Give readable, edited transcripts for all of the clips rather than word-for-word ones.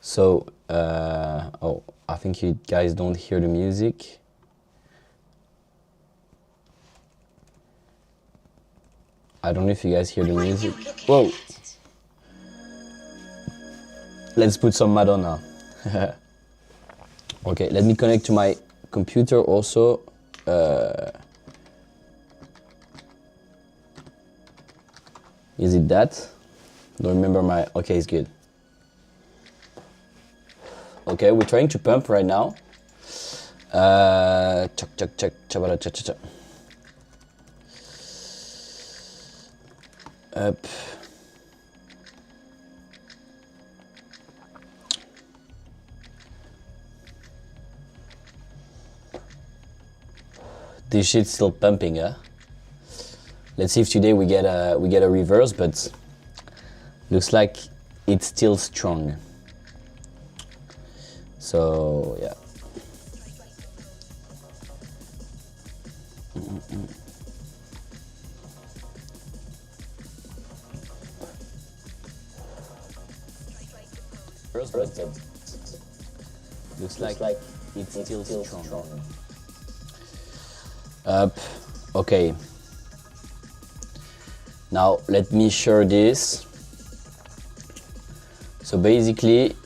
So, oh, I think you guys don't hear the music. I don't know if you guys hear the music. Whoa! Let's put some Madonna. Okay, let me connect to my computer also. Is it that? Don't remember my... Okay, it's good. Okay, we're trying to pump right now. Check. Up. This shit's still pumping, huh? Let's see if today we get a reverse, but looks like it's still strong. So yeah. Looks like it's still strong. Up. Okay. Now let me share this. So basically,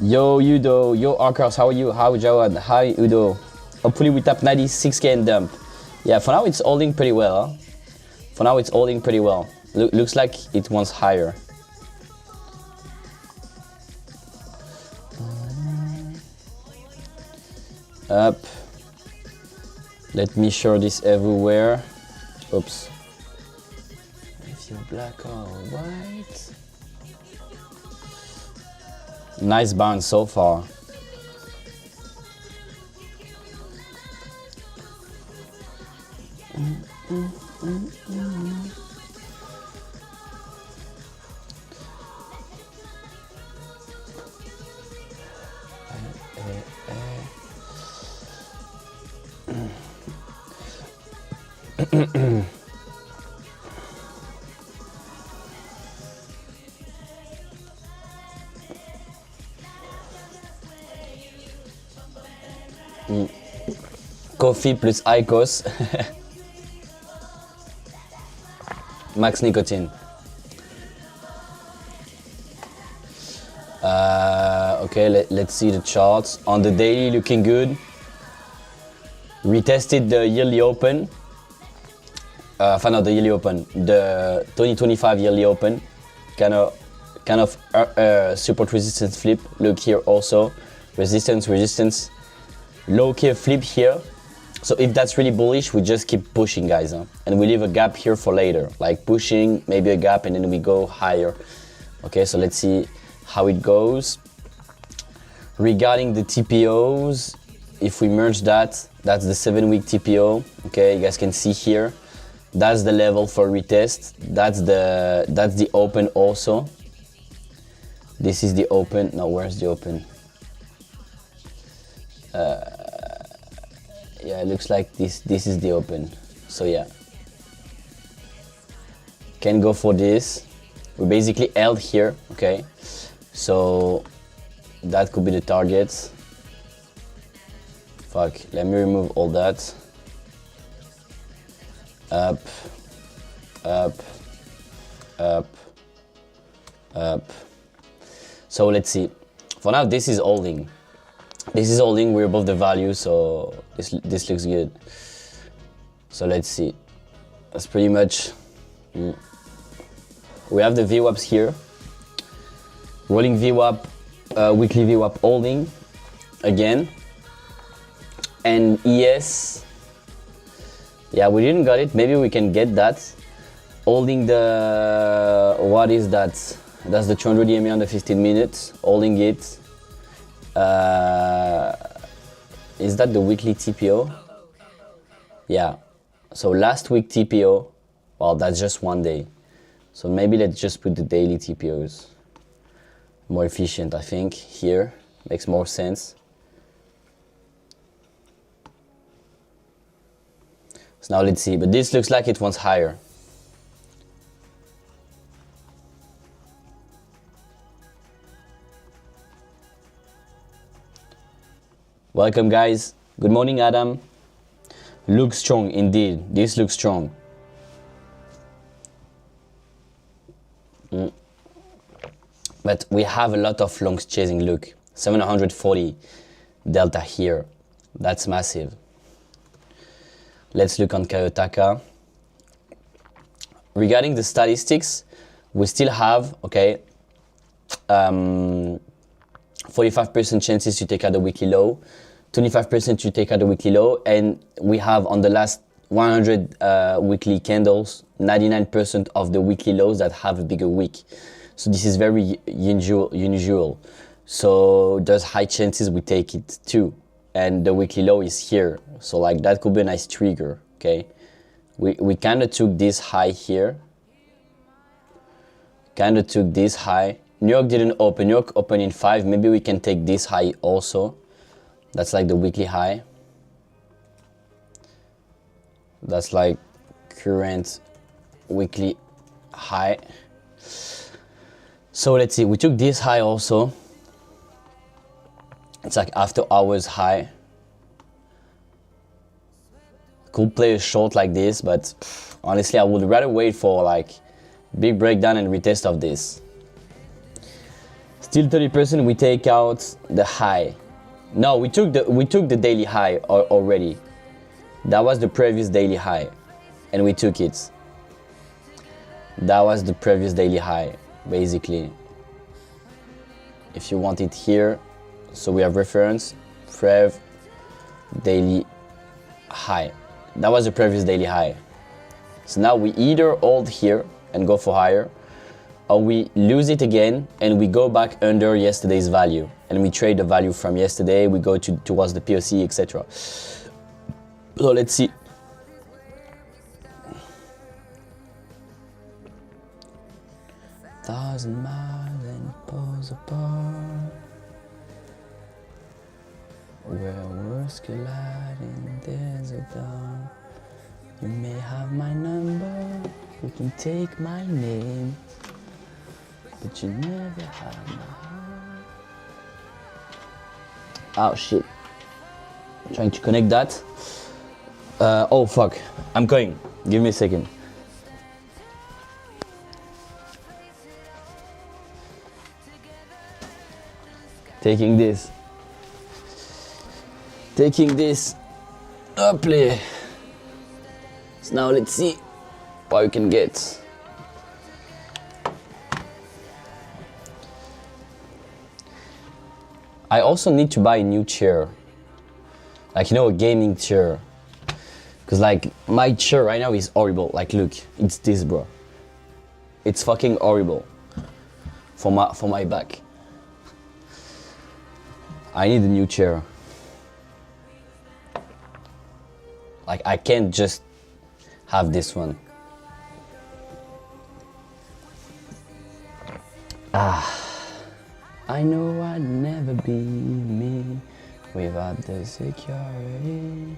yo Udo, yo Arcos, how are you? How Jawad? Hi Udo. Hopefully we tap 96k and dump. Yeah, for now it's holding pretty well. Huh? For now it's holding pretty well. Looks like it wants higher. Up. Let me show this everywhere. Oops. If you're black or white. Nice bounce so far. Coffee plus IQOS. Max nicotine. Okay, let's see the charts. On the daily, looking good. Retested the yearly open. Not the yearly open, the 2025 yearly open. Kind of support resistance flip. Look here also. Resistance. Low key flip here. So if that's really bullish, we just keep pushing, guys, huh? And we leave a gap here for later, like pushing, maybe a gap, and then we go higher. Okay, so let's see how it goes. Regarding the TPOs, if we merge that, that's the 7-week TPO. Okay, you guys can see here. That's the level for retest. That's the open also. This is the open. Now, where's the open? Yeah, it looks like this is the open. So yeah, can go for this. We basically held here, okay? So that could be the target. Fuck, let me remove all that. Up. So let's see. For now, this is holding. We're above the value, so this looks good. So let's see. That's pretty much We have the VWAPs here. Rolling VWAP, weekly VWAP holding again. And ES, yeah, we didn't got it. Maybe we can get that. Holding the, what is that? That's the 200 EMA on the 15 minutes. Holding it. Is that the weekly TPO? Yeah. So last week TPO, well, that's just one day. So maybe let's just put the daily TPOs. More efficient, I think, here. Makes more sense. So now let's see, but this looks like it wants higher. Welcome guys. Good morning, Adam. Looks strong indeed. This looks strong. But we have a lot of longs chasing. Look, 740 delta here. That's massive. Let's look on Kayotaka. Regarding the statistics, we still have, okay, 45% chances to take out the weekly low, 25% to take out the weekly low, and we have on the last 100 weekly candles, 99% of the weekly lows that have a bigger wick. So this is very unusual. So there's high chances we take it too. And the weekly low is here. So like that could be a nice trigger, okay? We kind of took this high here. Kind of took this high. New York didn't open. New York opened in 5. Maybe we can take this high also. That's like the weekly high. That's like current weekly high. So let's see, we took this high also. It's like after hours high. Could play a short like this, but honestly I would rather wait for like big breakdown and retest of this. Still 30% we take out the high. No, we took the daily high already. That was the previous daily high and we took it. That was the previous daily high basically. If you want it here, so we have reference, prev, daily high. That was the previous daily high. So now we either hold here and go for higher, or we lose it again and we go back under yesterday's value and we trade the value from yesterday, we go towards the POC, etc. So let's see. Thousand miles and poles apart, where worlds collide in desert dawn. You may have my number, you can take my name, but you never have my heart. Oh shit. I'm trying to connect that. Oh fuck. I'm going. Give me a second. Taking this. Up play. So now let's see what we can get. I also need to buy a new chair. Like, you know, a gaming chair. Cause like my chair right now is horrible. Like look, it's this, bro. It's fucking horrible for my back. I need a new chair. Like I can't just have this one. I know I'd never be me without the security.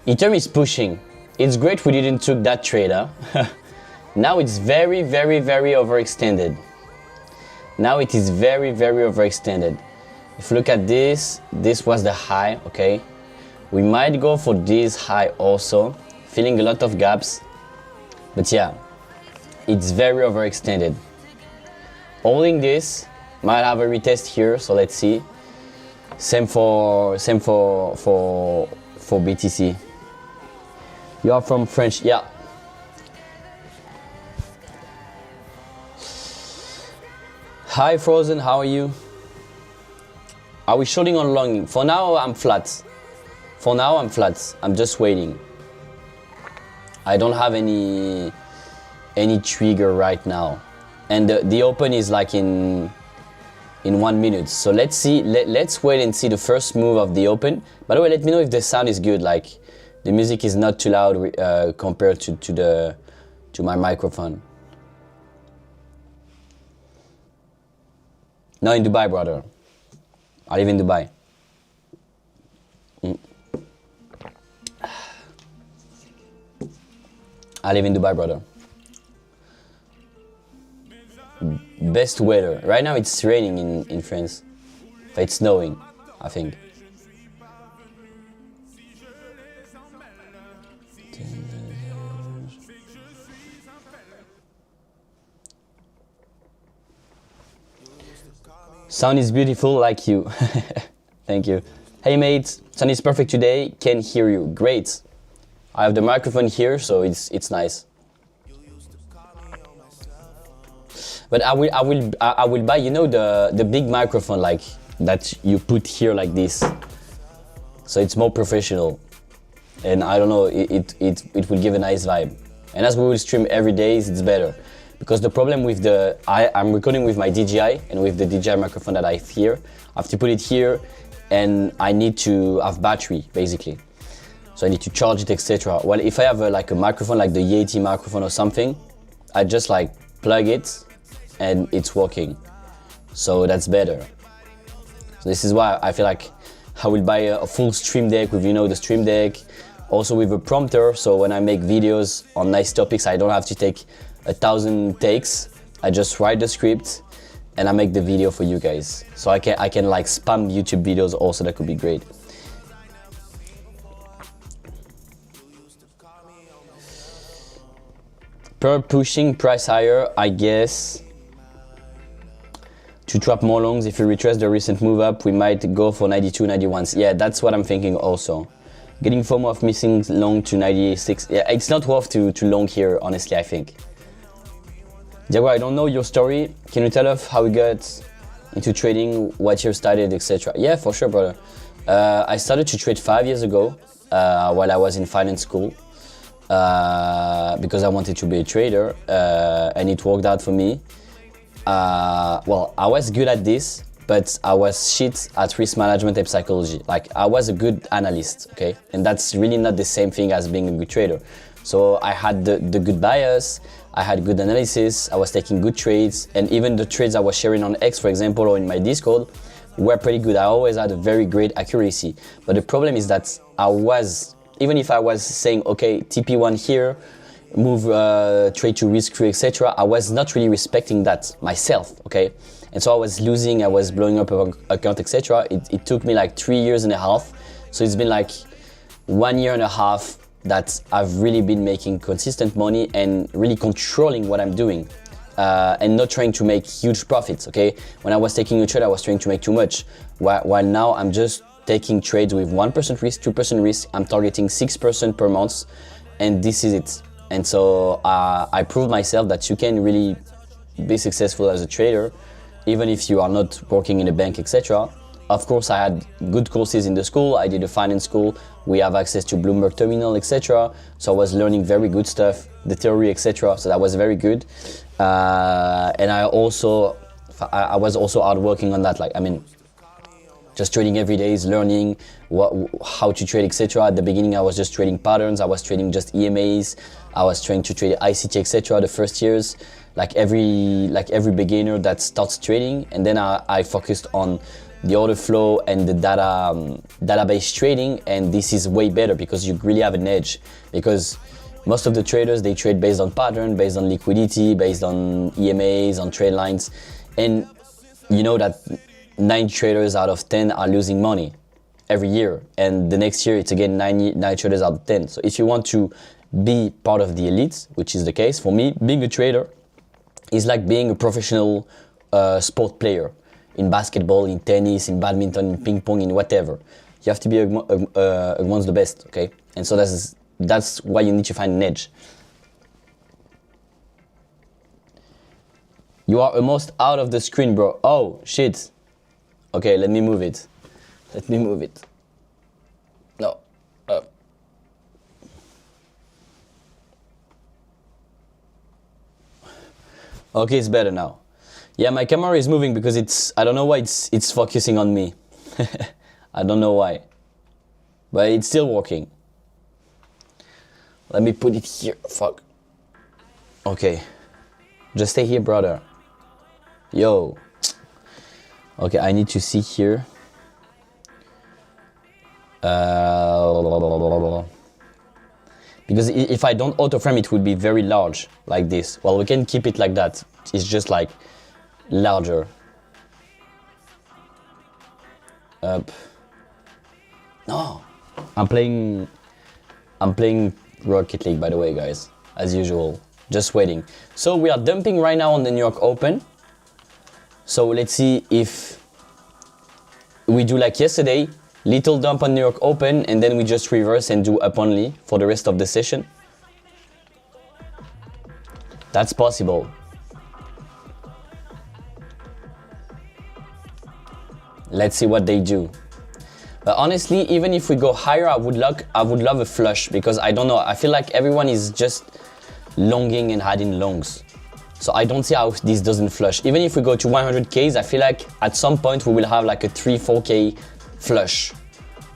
Ethereum is pushing. It's great we didn't took that trader. Now it's very, very, very overextended. Now it is very, very overextended. If you look at this, this was the high, okay? We might go for this high also, filling a lot of gaps. But yeah, it's very overextended. Holding this, might have a retest here, so let's see. Same for BTC. You are from French, yeah. Hi Frozen, how are you? Are we shorting or longing? For now, I'm flat. For now, I'm flat. I'm just waiting. I don't have any trigger right now, and the open is like in 1 minute. So let's see. Let's wait and see the first move of the open. By the way, let me know if the sound is good. Like the music is not too loud compared to my microphone. No, in Dubai, brother. I live in Dubai. I live in Dubai, brother. Best weather. Right now it's raining in France. It's snowing, I think. Sound is beautiful like you. Thank you. Hey mate, sound is perfect today. Can hear you. Great. I have the microphone here, so it's nice. But I will buy, you know, the big microphone like that you put here like this. So it's more professional. And I don't know, it will give a nice vibe. And as we will stream every day, it's better. Because the problem with I'm recording with my DJI and with the DJI microphone that I have here. I have to put it here and I need to have battery, basically. So I need to charge it, etc. Well, if I have like a microphone, like the Yeti microphone or something, I just like plug it and it's working. So that's better. So this is why I feel like I will buy a full stream deck with, you know, the stream deck. Also with a prompter, so when I make videos on nice topics, I don't have to take 1,000 takes. I just write the script and I make the video for you guys. So I can like spam YouTube videos also, that could be great. Per pushing price higher, I guess, to trap more longs. If you retrace the recent move up, we might go for 92, 91s. Yeah, that's what I'm thinking also. Getting FOMO of missing long to 96. Yeah, it's not worth to long here, honestly, I think. Diego, I don't know your story. Can you tell us how you got into trading, what year started, etc.? Yeah, for sure, brother. I started to trade 5 years ago while I was in finance school because I wanted to be a trader and it worked out for me. Well, I was good at this, but I was shit at risk management and psychology. Like, I was a good analyst, okay? And that's really not the same thing as being a good trader. So I had the good bias, I had good analysis, I was taking good trades, and even the trades I was sharing on X, for example, or in my Discord, were pretty good. I always had a very great accuracy. But the problem is that even if I was saying, okay, TP1 here, move trade to risk-free, etc., I was not really respecting that myself, okay? And so I was losing, I was blowing up an account, etc. It took me like 3 years and a half. So it's been like 1 year and a half that I've really been making consistent money and really controlling what I'm doing and not trying to make huge profits, okay? When I was taking a trade, I was trying to make too much. While now I'm just taking trades with 1% risk, 2% risk. I'm targeting 6% per month, and this is it. And so I proved myself that you can really be successful as a trader, even if you are not working in a bank, etc. Of course, I had good courses in the school. I did a finance school. We have access to Bloomberg Terminal, etc. So I was learning very good stuff, the theory, etc. So that was very good. And I was also out working on that. Like, I mean, just trading every day is learning how to trade, etc. At the beginning, I was just trading patterns. I was trading just EMAs. I was trying to trade ICT, etc. The first years, like every beginner that starts trading. And then I focused on the order flow and the database trading, and this is way better because you really have an edge. Because most of the traders, they trade based on pattern, based on liquidity, based on EMAs, on trade lines, and you know that 9 traders out of 10 are losing money every year, and the next year it's again 9 traders out of 10. So if you want to be part of the elites, which is the case for me, being a trader is like being a professional sport player. In basketball, in tennis, in badminton, in ping pong, in whatever. You have to be amongst the best, okay? And so that's why you need to find an edge. You are almost out of the screen, bro. Oh, shit. Okay, let me move it. Let me move it. No. Okay, it's better now. Yeah, my camera is moving because I don't know why it's focusing on me. I don't know why. But it's still working. Let me put it here. Fuck. Okay. Just stay here, brother. Yo. Okay, I need to see here. Because if I don't auto frame, it would be very large, like this. Well, we can keep it like that. It's just like larger. Up. No. I'm playing Rocket League, by the way, guys, as usual. Just waiting. So we are dumping right now on the New York Open. So let's see if we do like yesterday, little dump on New York Open, and then we just reverse and do up only for the rest of the session. That's possible. Let's see what they do. But honestly, even if we go higher, I would love a flush, because I don't know, I feel like everyone is just longing and adding longs. So I don't see how this doesn't flush. Even if we go to 100Ks, I feel like at some point we will have like a 3-4K flush.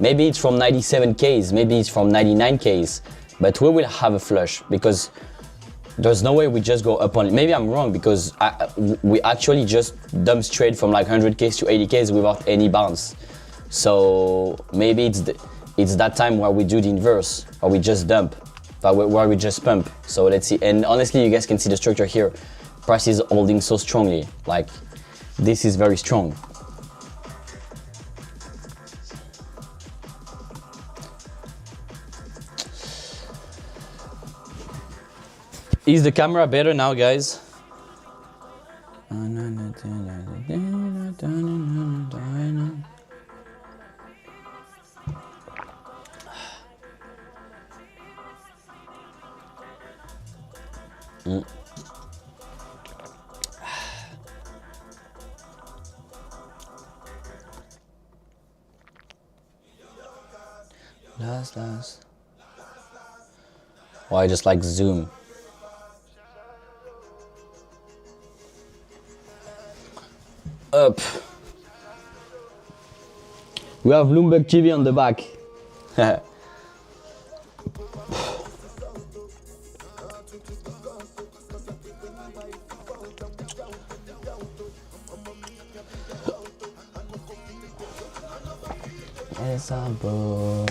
Maybe it's from 97Ks, maybe it's from 99Ks, but we will have a flush, because there's no way we just go up on. Maybe I'm wrong, because we actually just dump straight from like 100Ks to 80Ks without any bounce. So maybe it's that time where we do the inverse, or we just dump, but where we just pump. So let's see. And honestly, you guys can see the structure here. Price is holding so strongly. Like, this is very strong. Is the camera better now, guys? Last. Oh, I just like zoom. Up. We have Bloomberg TV on the back. Yes, bro.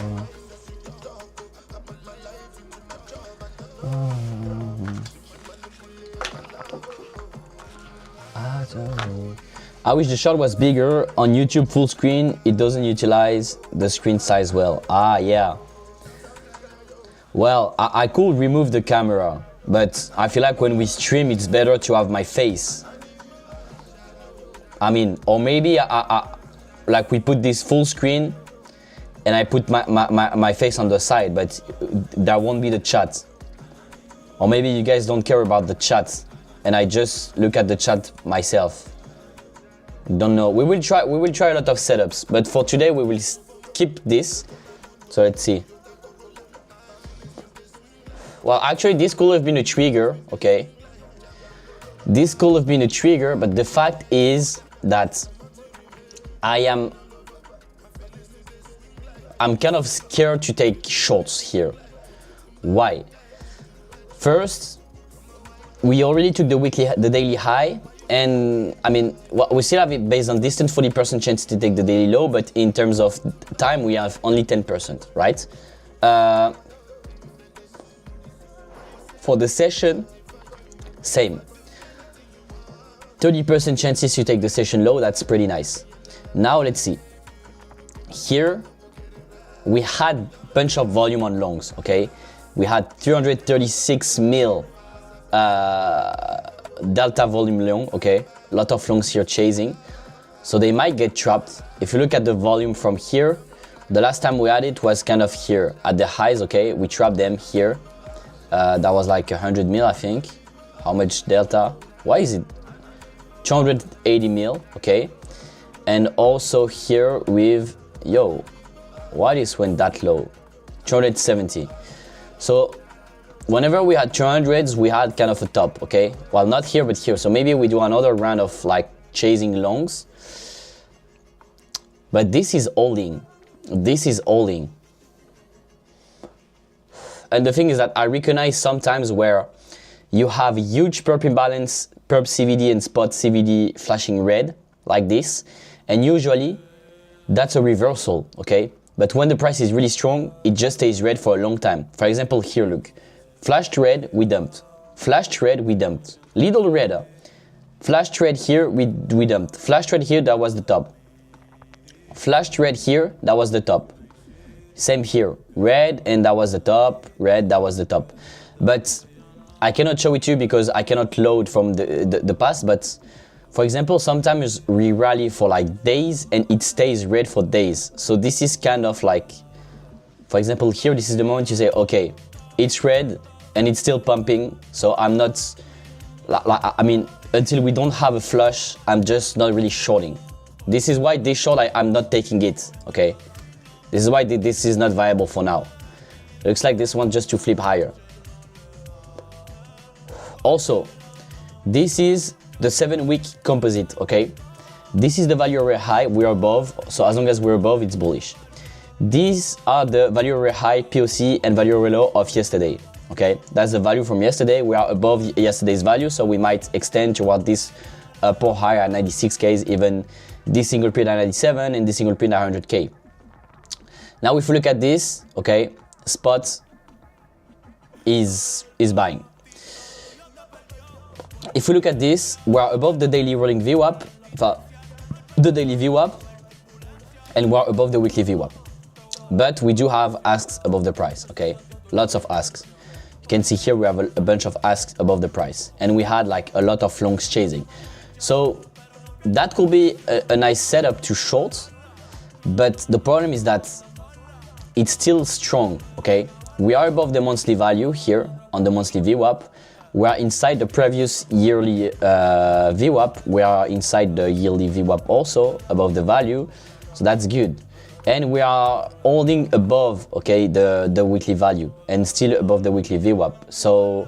I wish the shot was bigger. On YouTube full screen, it doesn't utilize the screen size well. Ah, yeah. Well, I could remove the camera, but I feel like when we stream, it's better to have my face. I mean, or maybe like we put this full screen and I put my face on the side, but that won't be the chat. Or maybe you guys don't care about the chat and I just look at the chat myself. Don't know. We will try a lot of setups, but for today we will skip this. So let's see. Well, actually this could have been a trigger, okay? This could have been a trigger, but the fact is that I'm kind of scared to take shots here. Why? First, we already took the daily high, and I mean, we still have it based on distance, 40% chance to take the daily low, but in terms of time, we have only 10%, right? For the session, same. 30% chances to take the session low, that's pretty nice. Now let's see. Here, we had a bunch of volume on longs, okay? We had 336 mil delta volume long, okay? A lot of longs here chasing. So they might get trapped. If you look at the volume from here, the last time we had it was kind of here at the highs, okay? We trapped them here. That was like 100 mil, I think. How much delta? Why is it? 280 mil, okay? And also here with, yo, why this went that low? 270. So whenever we had 200s, we had kind of a top, okay? Well, not here, but here. So maybe we do another round of like chasing longs. But this is holding. This is holding. And the thing is that I recognize sometimes where you have huge perp imbalance, perp CVD and spot CVD flashing red, like this. And usually, that's a reversal, okay? But when the price is really strong, it just stays red for a long time. For example, here, look. Flashed red, we dumped. Flashed red, we dumped. Little redder. Flashed red here, we dumped. Flashed red here, that was the top. Flashed red here, that was the top. Same here. Red, and that was the top. Red, that was the top. But I cannot show it to you because I cannot load from the past. But for example, sometimes we rally for like days and it stays red for days. So this is kind of like, for example, here, this is the moment you say, okay, it's red and it's still pumping. So I'm not, I mean, until we don't have a flush, I'm just not really shorting. This is why this short, I'm not taking it, okay? This is why this is not viable for now. Looks like this one just to flip higher. Also, this is the 7-week composite, okay? This is the value area high, we are above, so as long as we're above, it's bullish. These are the value area high, POC, and value area low of yesterday, okay? That's the value from yesterday, we are above yesterday's value, so we might extend toward this poor high at 96Ks, even this single print at 97 and this single print at 100K. Now if we look at this, okay, spot is buying. If we look at this, we are above the daily rolling VWAP, the daily VWAP, and we are above the weekly VWAP. But we do have asks above the price, okay? Lots of asks. You can see here we have a bunch of asks above the price, and we had like a lot of longs chasing. So that could be a nice setup to short, but the problem is that it's still strong, okay? We are above the monthly value here on the monthly VWAP. We are inside the previous yearly VWAP. We are inside the yearly VWAP also, above the value, so that's good. And we are holding above, okay, the weekly value and still above the weekly VWAP. So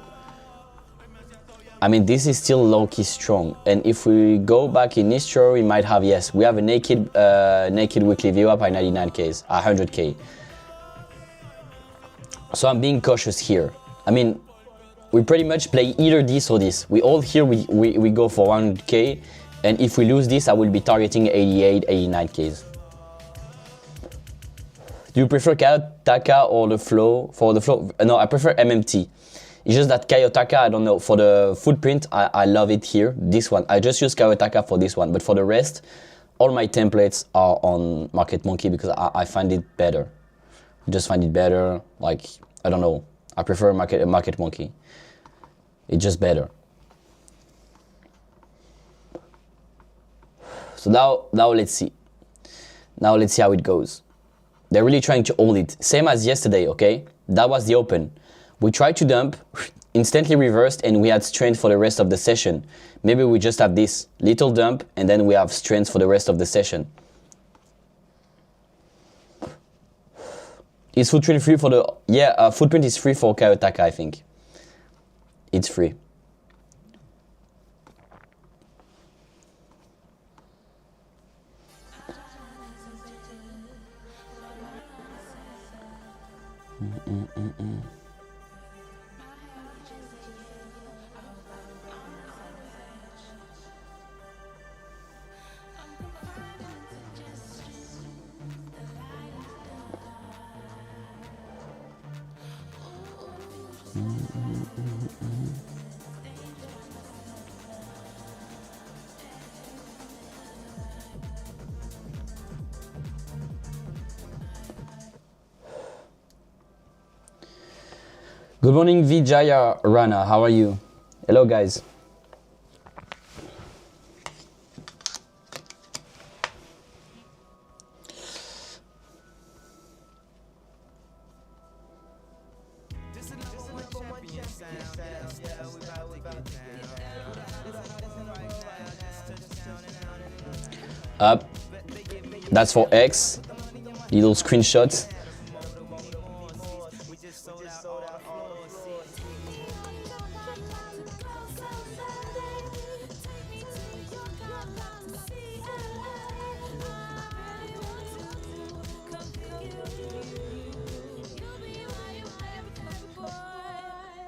I mean, this is still low-key strong. And if we go back in history, we might have, yes, we have a naked weekly VWAP at 99Ks, 100K. So I'm being cautious here. I mean, we pretty much play either this or this. We all here, we go for 100K. And if we lose this, I will be targeting 88, 89Ks. Do you prefer Kayotaka or the flow? For the flow, no, I prefer MMT. It's just that Kayotaka, I don't know, for the footprint, I love it here, this one. I just use Kayotaka for this one, but for the rest, all my templates are on Market Monkey because I find it better. I just find it better, like, I don't know, I prefer Market Monkey. It's just better. So now let's see. Now let's see how it goes. They're really trying to hold it. Same as yesterday, okay? That was the open. We tried to dump, instantly reversed, and we had strength for the rest of the session. Maybe we just have this little dump, and then we have strength for the rest of the session. Is footprint free for the... Yeah, footprint is free for Kayotaka, I think. It's free. Good morning, Vijaya Rana. How are you? Hello, guys. Up. That's for X. Little screenshots.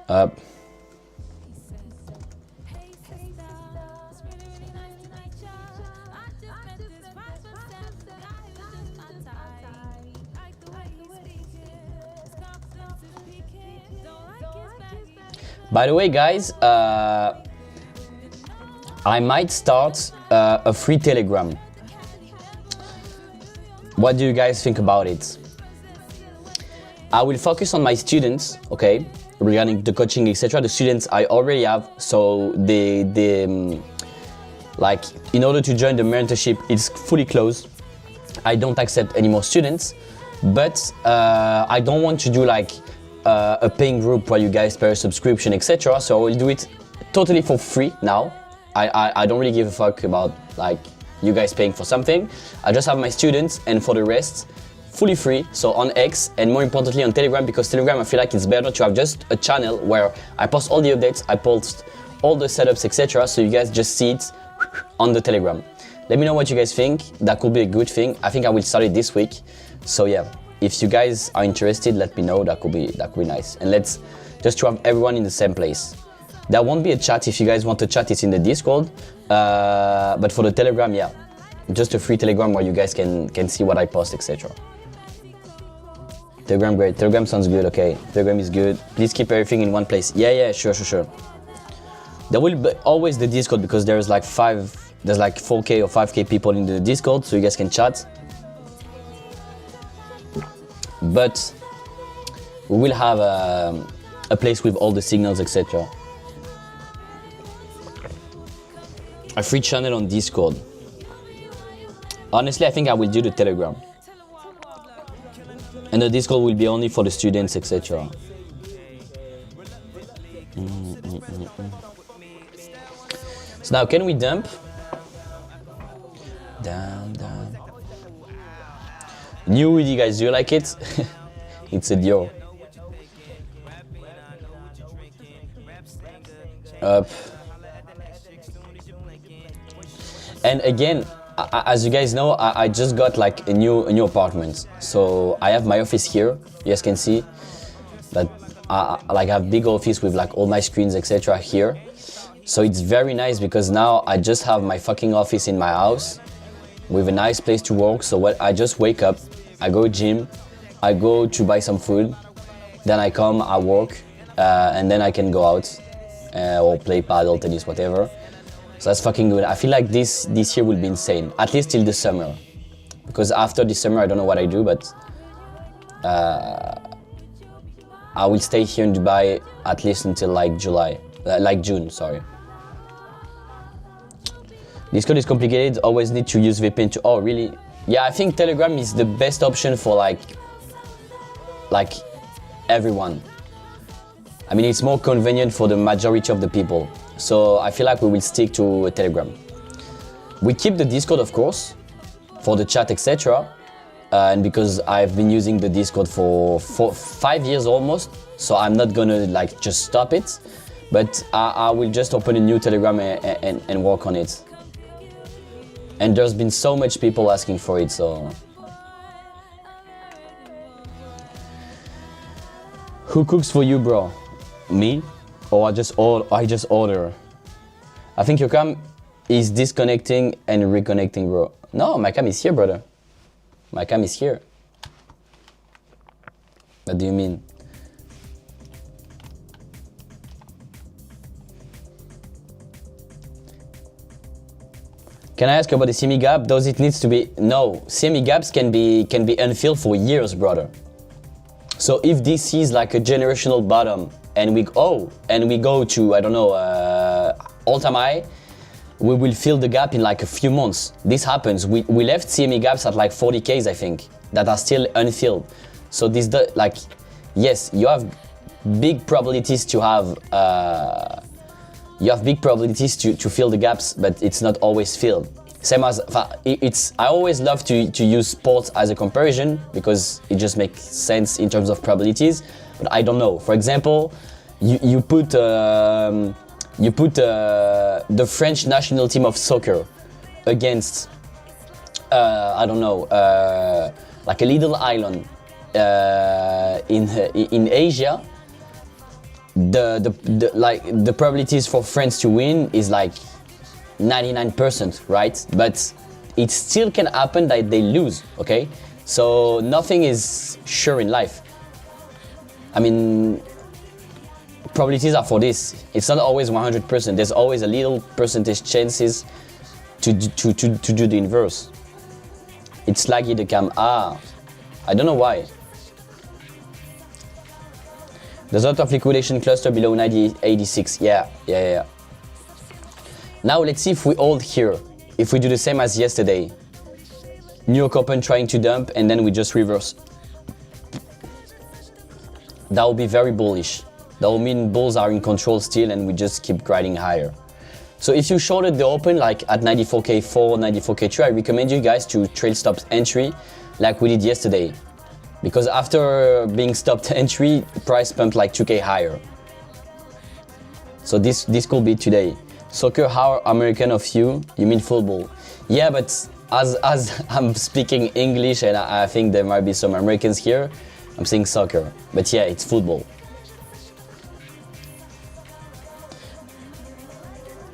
Up. By the way, guys, I might start a free Telegram. What do you guys think about it? I will focus on my students, okay, regarding the coaching, etc. The students I already have, so like, in order to join the mentorship, it's fully closed. I don't accept any more students, but I don't want to do like a paying group where you guys pay a subscription, etc. So I will do it totally for free now. I don't really give a fuck about like you guys paying for something. I just have my students, and for the rest, fully free. So on X, and more importantly on Telegram, because Telegram I feel like it's better to have just a channel where I post all the updates, I post all the setups, etc. So you guys just see it on the Telegram. Let me know what you guys think. That could be a good thing. I think I will start it this week. So yeah, if you guys are interested, let me know. That could be nice. And let's just to have everyone in the same place. There won't be a chat. If you guys want to chat, it's in the Discord. But for the Telegram, yeah, just a free Telegram where you guys can see what I post, etc. Telegram, great. Telegram sounds good. Okay, Telegram is good. Please keep everything in one place. Yeah, sure. There will be always the Discord, because there's like 4K or 5K people in the Discord, so you guys can chat. But we will have a place with all the signals, etc. A free channel on Discord. Honestly, I think I will do the Telegram. And the Discord will be only for the students, etc. So now, can we dump? Down. New hoodie, guys, do you like it? It's a Dior. Up. And again, as you guys know, I just got like a new apartment. So I have my office here. You guys can see that I have big office with like all my screens, etc. here. So it's very nice, because now I just have my fucking office in my house with a nice place to work. So what, I just wake up, I go gym, I go to buy some food, then I come, I work, and then I can go out or play paddle, tennis, whatever. So that's fucking good. I feel like this year will be insane, at least till the summer. Because after the summer, I don't know what I do, but I will stay here in Dubai at least until like June, sorry. Discord is complicated, always need to use VPN to, oh really? Yeah, I think Telegram is the best option for like everyone. I mean, it's more convenient for the majority of the people. So I feel like we will stick to Telegram. We keep the Discord, of course, for the chat, etc. And because I've been using the Discord for 5 years almost, so I'm not gonna like just stop it. But I will just open a new Telegram and work on it. And there's been so much people asking for it, so. Who cooks for you, bro? Me? Or I just order? I think your cam is disconnecting and reconnecting, bro. No, my cam is here, brother. My cam is here. What do you mean? Can I ask about the semi gap? Does it needs to be? No, semi gaps can be unfilled for years, brother. So if this is like a generational bottom, and we go to, I don't know, all-time high, we will fill the gap in like a few months. This happens. We left CME gaps at like 40Ks, I think, that are still unfilled. So this, like, yes, you have big probabilities to have, to fill the gaps, but it's not always filled. Same as, it's, I always love to use sports as a comparison because it just makes sense in terms of probabilities, but I don't know. For example, you put the French national team of soccer against, I don't know, like a little island in Asia. The probabilities for France to win is like 99%, right? But it still can happen that they lose, okay? So nothing is sure in life. I mean, probabilities are for this. It's not always 100%. There's always a little percentage chances to do the inverse. It's laggy the cam. I don't know why. There's a lot of liquidation cluster below 86. Yeah. Now let's see if we hold here. If we do the same as yesterday. New York Open trying to dump and then we just reverse. That will be very bullish. That will mean bulls are in control still and we just keep grinding higher. So if you shorted the open like at 94K4, 94K3, I recommend you guys to trail stop entry like we did yesterday. Because after being stopped entry, price pumped like 2K higher. So this could be today. Soccer, how American of you? You mean football? Yeah, but as I'm speaking English and I think there might be some Americans here, I'm saying soccer. But yeah, it's football.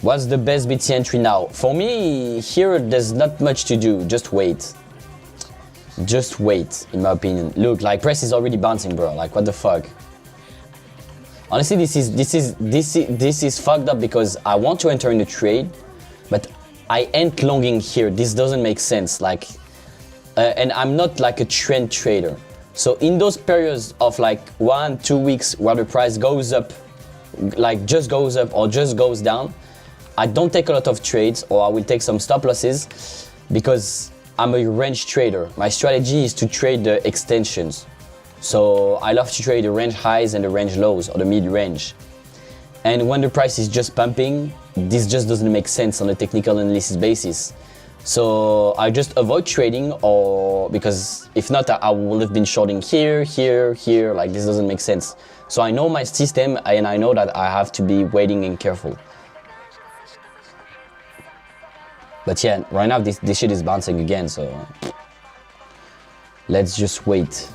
What's the best BT entry now? For me, here there's not much to do, just wait. Just wait, in my opinion. Look, like price is already bouncing, bro. Like what the fuck? Honestly, this is fucked up because I want to enter in the trade, but I ain't longing here. This doesn't make sense. Like, and I'm not like a trend trader. So in those periods of like 1-2 weeks where the price goes up, like just goes up or just goes down, I don't take a lot of trades or I will take some stop losses because I'm a range trader. My strategy is to trade the extensions. So I love to trade the range highs and the range lows or the mid range. And when the price is just pumping, this just doesn't make sense on a technical analysis basis. So I just avoid trading, or because if not, I would have been shorting here, here, here, like this doesn't make sense. So I know my system and I know that I have to be waiting and careful. But yeah, right now this shit is bouncing again, so let's just wait.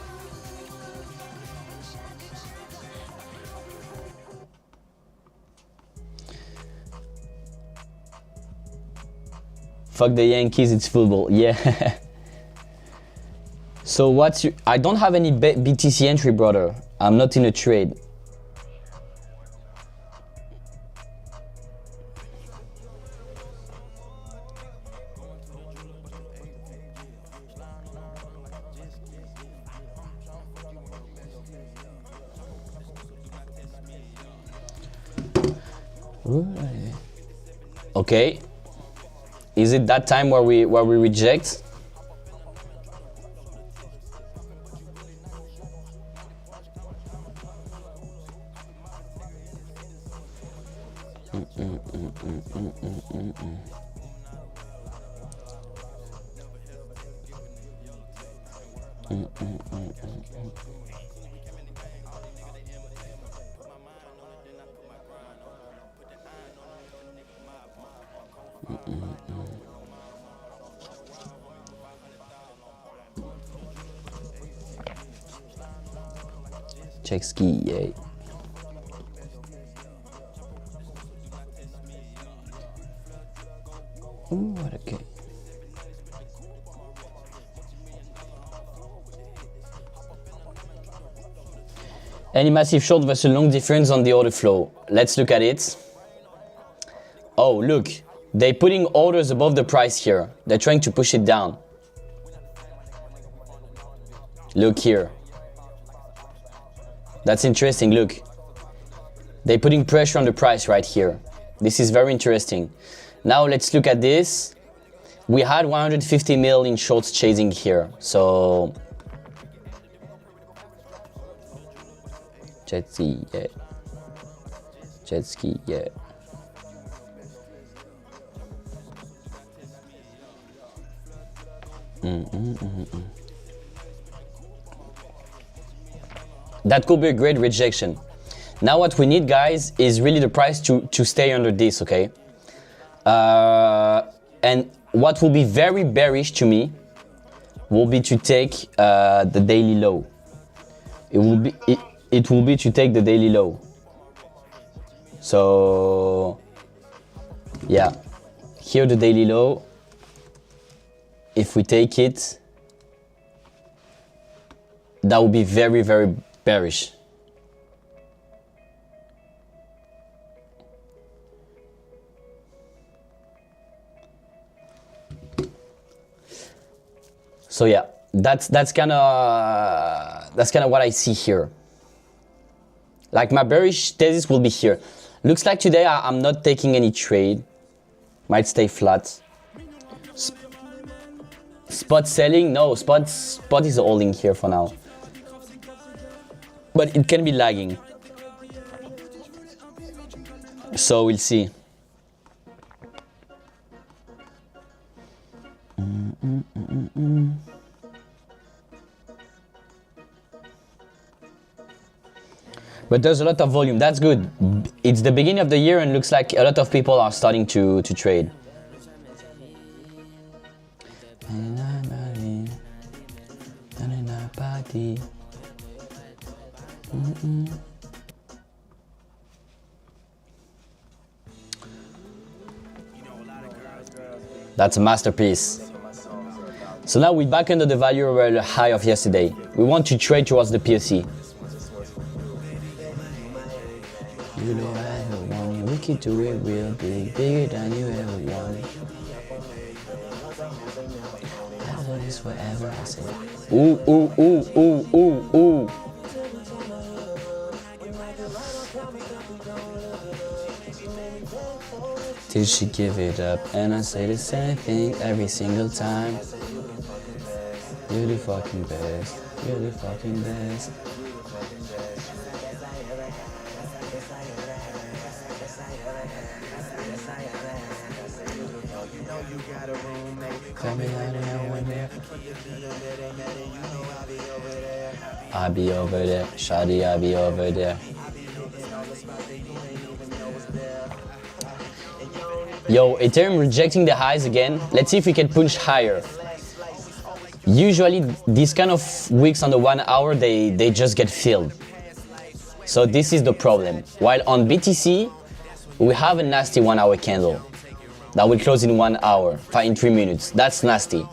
Fuck the Yankees, it's football. Yeah. So what's your... I don't have any BTC entry, brother. I'm not in a trade. Okay. Is it that time where we reject? Check ski, yeah. Ooh, what okay. Any massive short versus long difference on the order flow? Let's look at it. Oh, look. They're putting orders above the price here. They're trying to push it down. Look here. That's interesting, look. They're putting pressure on the price right here. This is very interesting. Now let's look at this. We had 150 mil in shorts chasing here. So jet ski, yeah. Jet ski, yeah. That could be a great rejection. Now what we need, guys, is really the price to stay under this, okay? And what will be very bearish to me will be to take the daily low. It will be to take the daily low. So yeah, here the daily low. If we take it, that will be very, very bearish. So yeah, that's kind of what I see here. Like my bearish thesis will be here. Looks like today I'm not taking any trade. Might stay flat. Spot selling? No, spot is holding here for now. But it can be lagging. So we'll see. But there's a lot of volume. That's good. It's the beginning of the year and looks like a lot of people are starting to trade. That's a masterpiece. So now we're back under the value high of yesterday. We want to trade towards the POC. You know I ever wanted, we could do it real big, bigger than you ever wanted. I'll do this forever, I say. Ooh, ooh, ooh, ooh, ooh, ooh. Till she give it up, and I say the same thing every single time. You're the fucking best, you're the fucking best. I'll be over there, shawty, I'll be over there. Yo, Ethereum rejecting the highs again. Let's see if we can push higher. Usually, these kind of wicks on the 1 hour, they just get filled. So this is the problem. While on BTC, we have a nasty 1 hour candle that will close in 1 hour, in 3 minutes. That's nasty.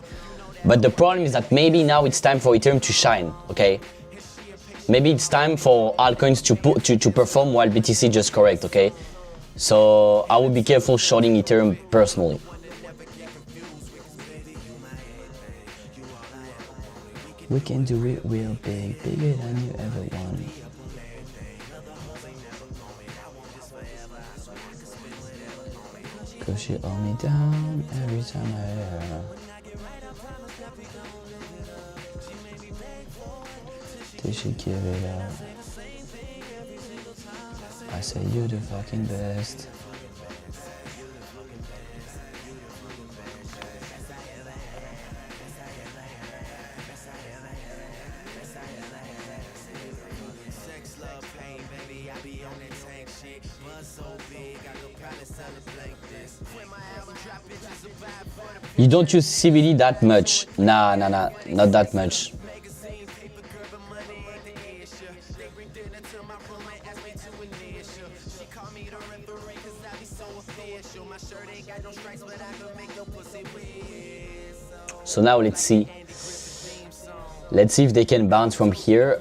But the problem is that maybe now it's time for Ethereum to shine, okay? Maybe it's time for altcoins to perform while BTC just correct, okay? So I would be careful shorting Ethereum personally. We can do it real big, bigger than you ever wanted. Cause you hold me down every time I hear her. Did she give it up? I say you're the fucking best. You don't use CBD that much. Nah, not that much. So now let's see. Let's see if they can bounce from here.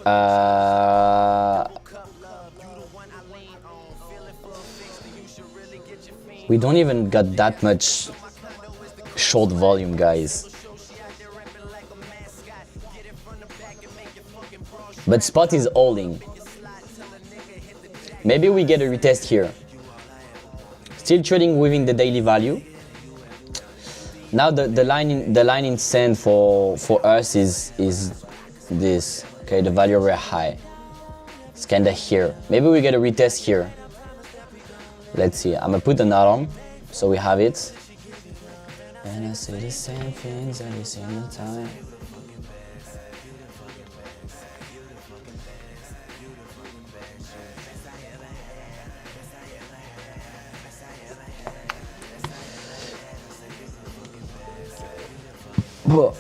We don't even got that much short volume, guys. But spot is holding. Maybe we get a retest here. Still trading within the daily value. Now the line in sand for us is this. Okay, the value very high. It's kinda here. Maybe we get a retest here. Let's see. I'm gonna put an alarm so we have it. And I say the same things every single time. Whoa.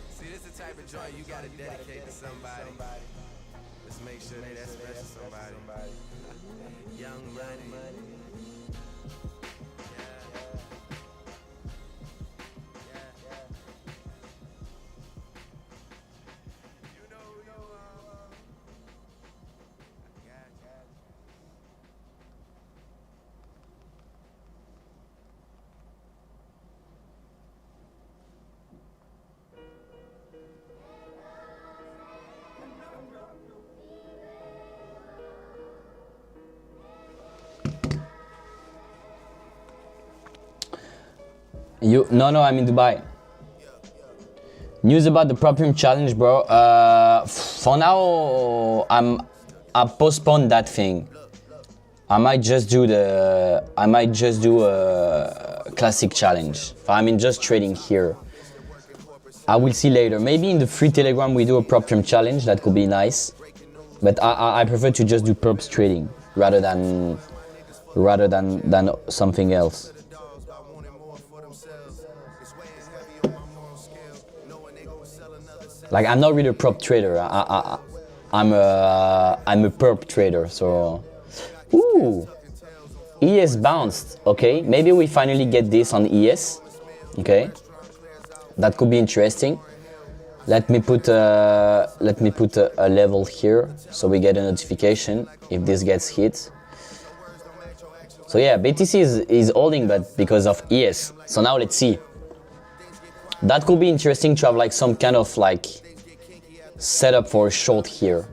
See, this is the type of joint you gotta dedicate to somebody. Let's make sure they that special somebody. Young money. You know who you are. No, I'm in Dubai. News about the Proprium challenge, bro. For now, I postponed that thing. I might just do a classic challenge. I mean, just trading here. I will see later. Maybe in the free Telegram we do a Proprium challenge. That could be nice. But I prefer to just do perps trading rather than something else. Like, I'm not really a prop trader. I'm a perp trader. So, ooh, ES bounced. Okay, maybe we finally get this on ES. Okay, that could be interesting. Let me put a level here so we get a notification if this gets hit. So yeah, BTC is holding, but because of ES. So now let's see. That could be interesting to have like some kind of like setup for a short here.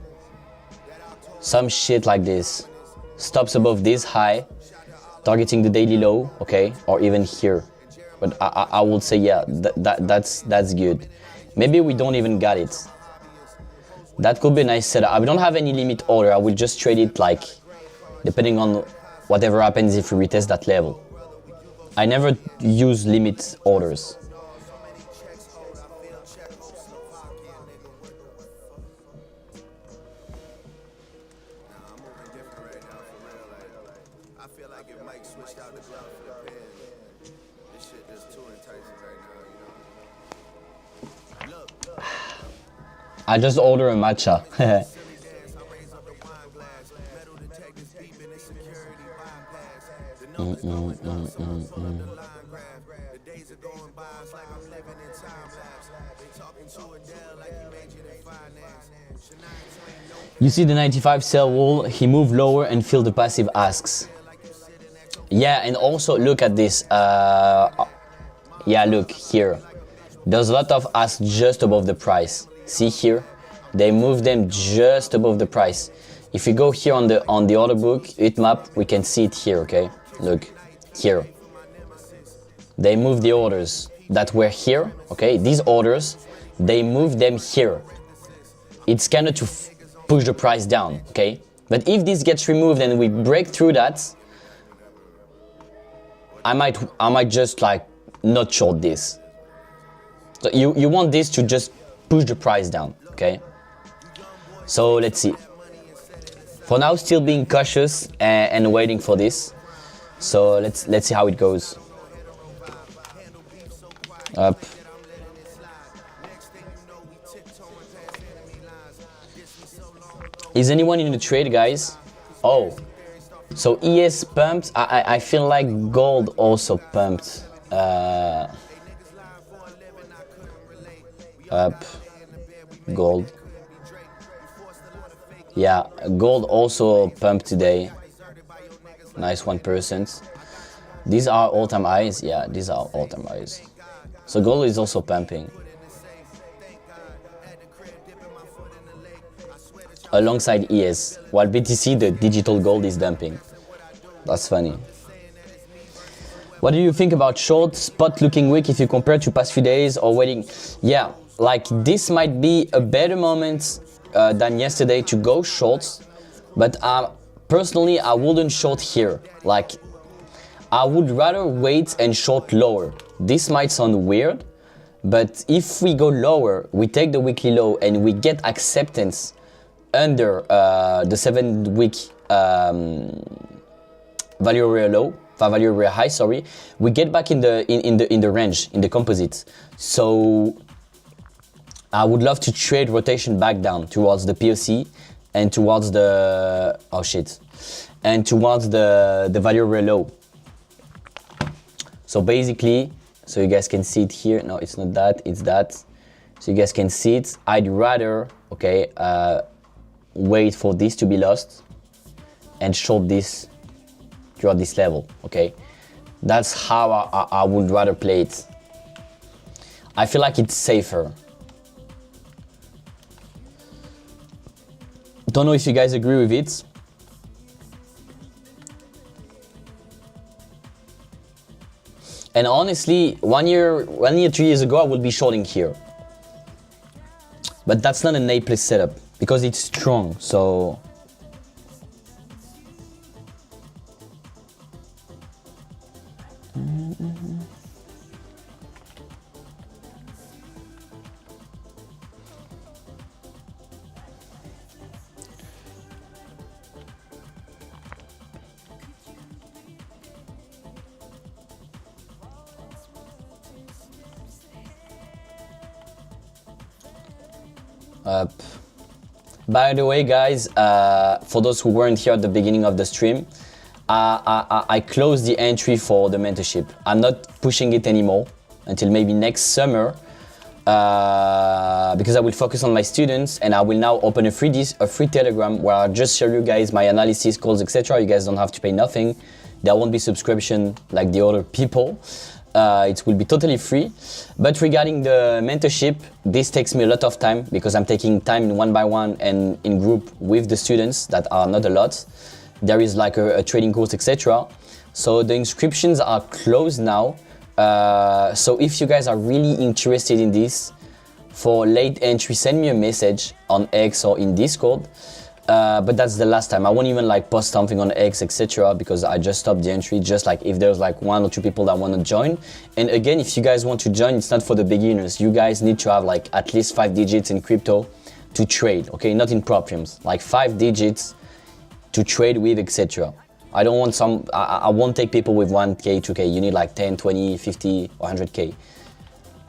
Some shit like this. Stops above this high, targeting the daily low, okay, or even here. But I would say yeah, that's good. Maybe we don't even got it. That could be a nice setup. I don't have any limit order. I will just trade it like depending on whatever happens if we retest that level. I never use limit orders. I just order a matcha. You see the 95 sell wall, he moved lower and filled the passive asks. Yeah, and also look at this. Yeah, look here. There's a lot of asks just above the price. See here, they move them just above the price. If we go here on the order book, it map, we can see it here, okay? Look, here. They move the orders that were here, okay? These orders, they move them here. It's kind of to push the price down, okay? But if this gets removed and we break through that, I might just like not short this. So you want this to just push the price down, okay? So let's see. For now, still being cautious and waiting for this. So let's see how it goes. Up. Is anyone in the trade, guys? Oh, so ES pumped. I feel like gold also pumped. Up. Gold. Yeah, gold also pumped today. Nice 1%. These are all-time highs. Yeah, these are all-time highs. So gold is also pumping. Alongside ES, while BTC, the digital gold, is dumping. That's funny. What do you think about short? Spot looking weak if you compare to past few days or waiting? Yeah, like this might be a better moment than yesterday to go short, but personally I wouldn't short here. Like I would rather wait and short lower. This might sound weird, but if we go lower, we take the weekly low and we get acceptance under the 7-week value area low, value area high, sorry, we get back in the range, in the composite. So I would love to trade rotation back down towards the POC and towards the and towards the value area low. So basically, so you guys can see it here. No, it's not that, it's that. So you guys can see it. I'd rather, okay, wait for this to be lost and short this throughout this level, okay? That's how I would rather play it. I feel like it's safer. Don't know if you guys agree with it. And honestly, 1 year, 2 years ago, I would be shorting here. But that's not an A+ setup because it's strong, so. By the way, guys, for those who weren't here at the beginning of the stream, I closed the entry for the mentorship. I'm not pushing it anymore until maybe next summer because I will focus on my students, and I will now open a free Telegram where I'll just share you guys my analysis, calls, etc. You guys don't have to pay nothing. There won't be subscription like the other people. It will be totally free. But regarding the mentorship, this takes me a lot of time because I'm taking time in 1-by-1 and in group with the students that are not a lot. There is like a trading course, etc. So the inscriptions are closed now. So if you guys are really interested in this, for late entry, send me a message on X or in Discord. But that's the last time. I won't even like post something on X, etc. because I just stopped the entry, just like if there's like 1 or 2 people that want to join. And again, if you guys want to join, it's not for the beginners. You guys need to have like at least 5 digits in crypto to trade, okay? Not in propriums, like 5 digits to trade with, etc. I don't want I won't take people with 1K, 2K. You need like 10, 20, 50, or 100K.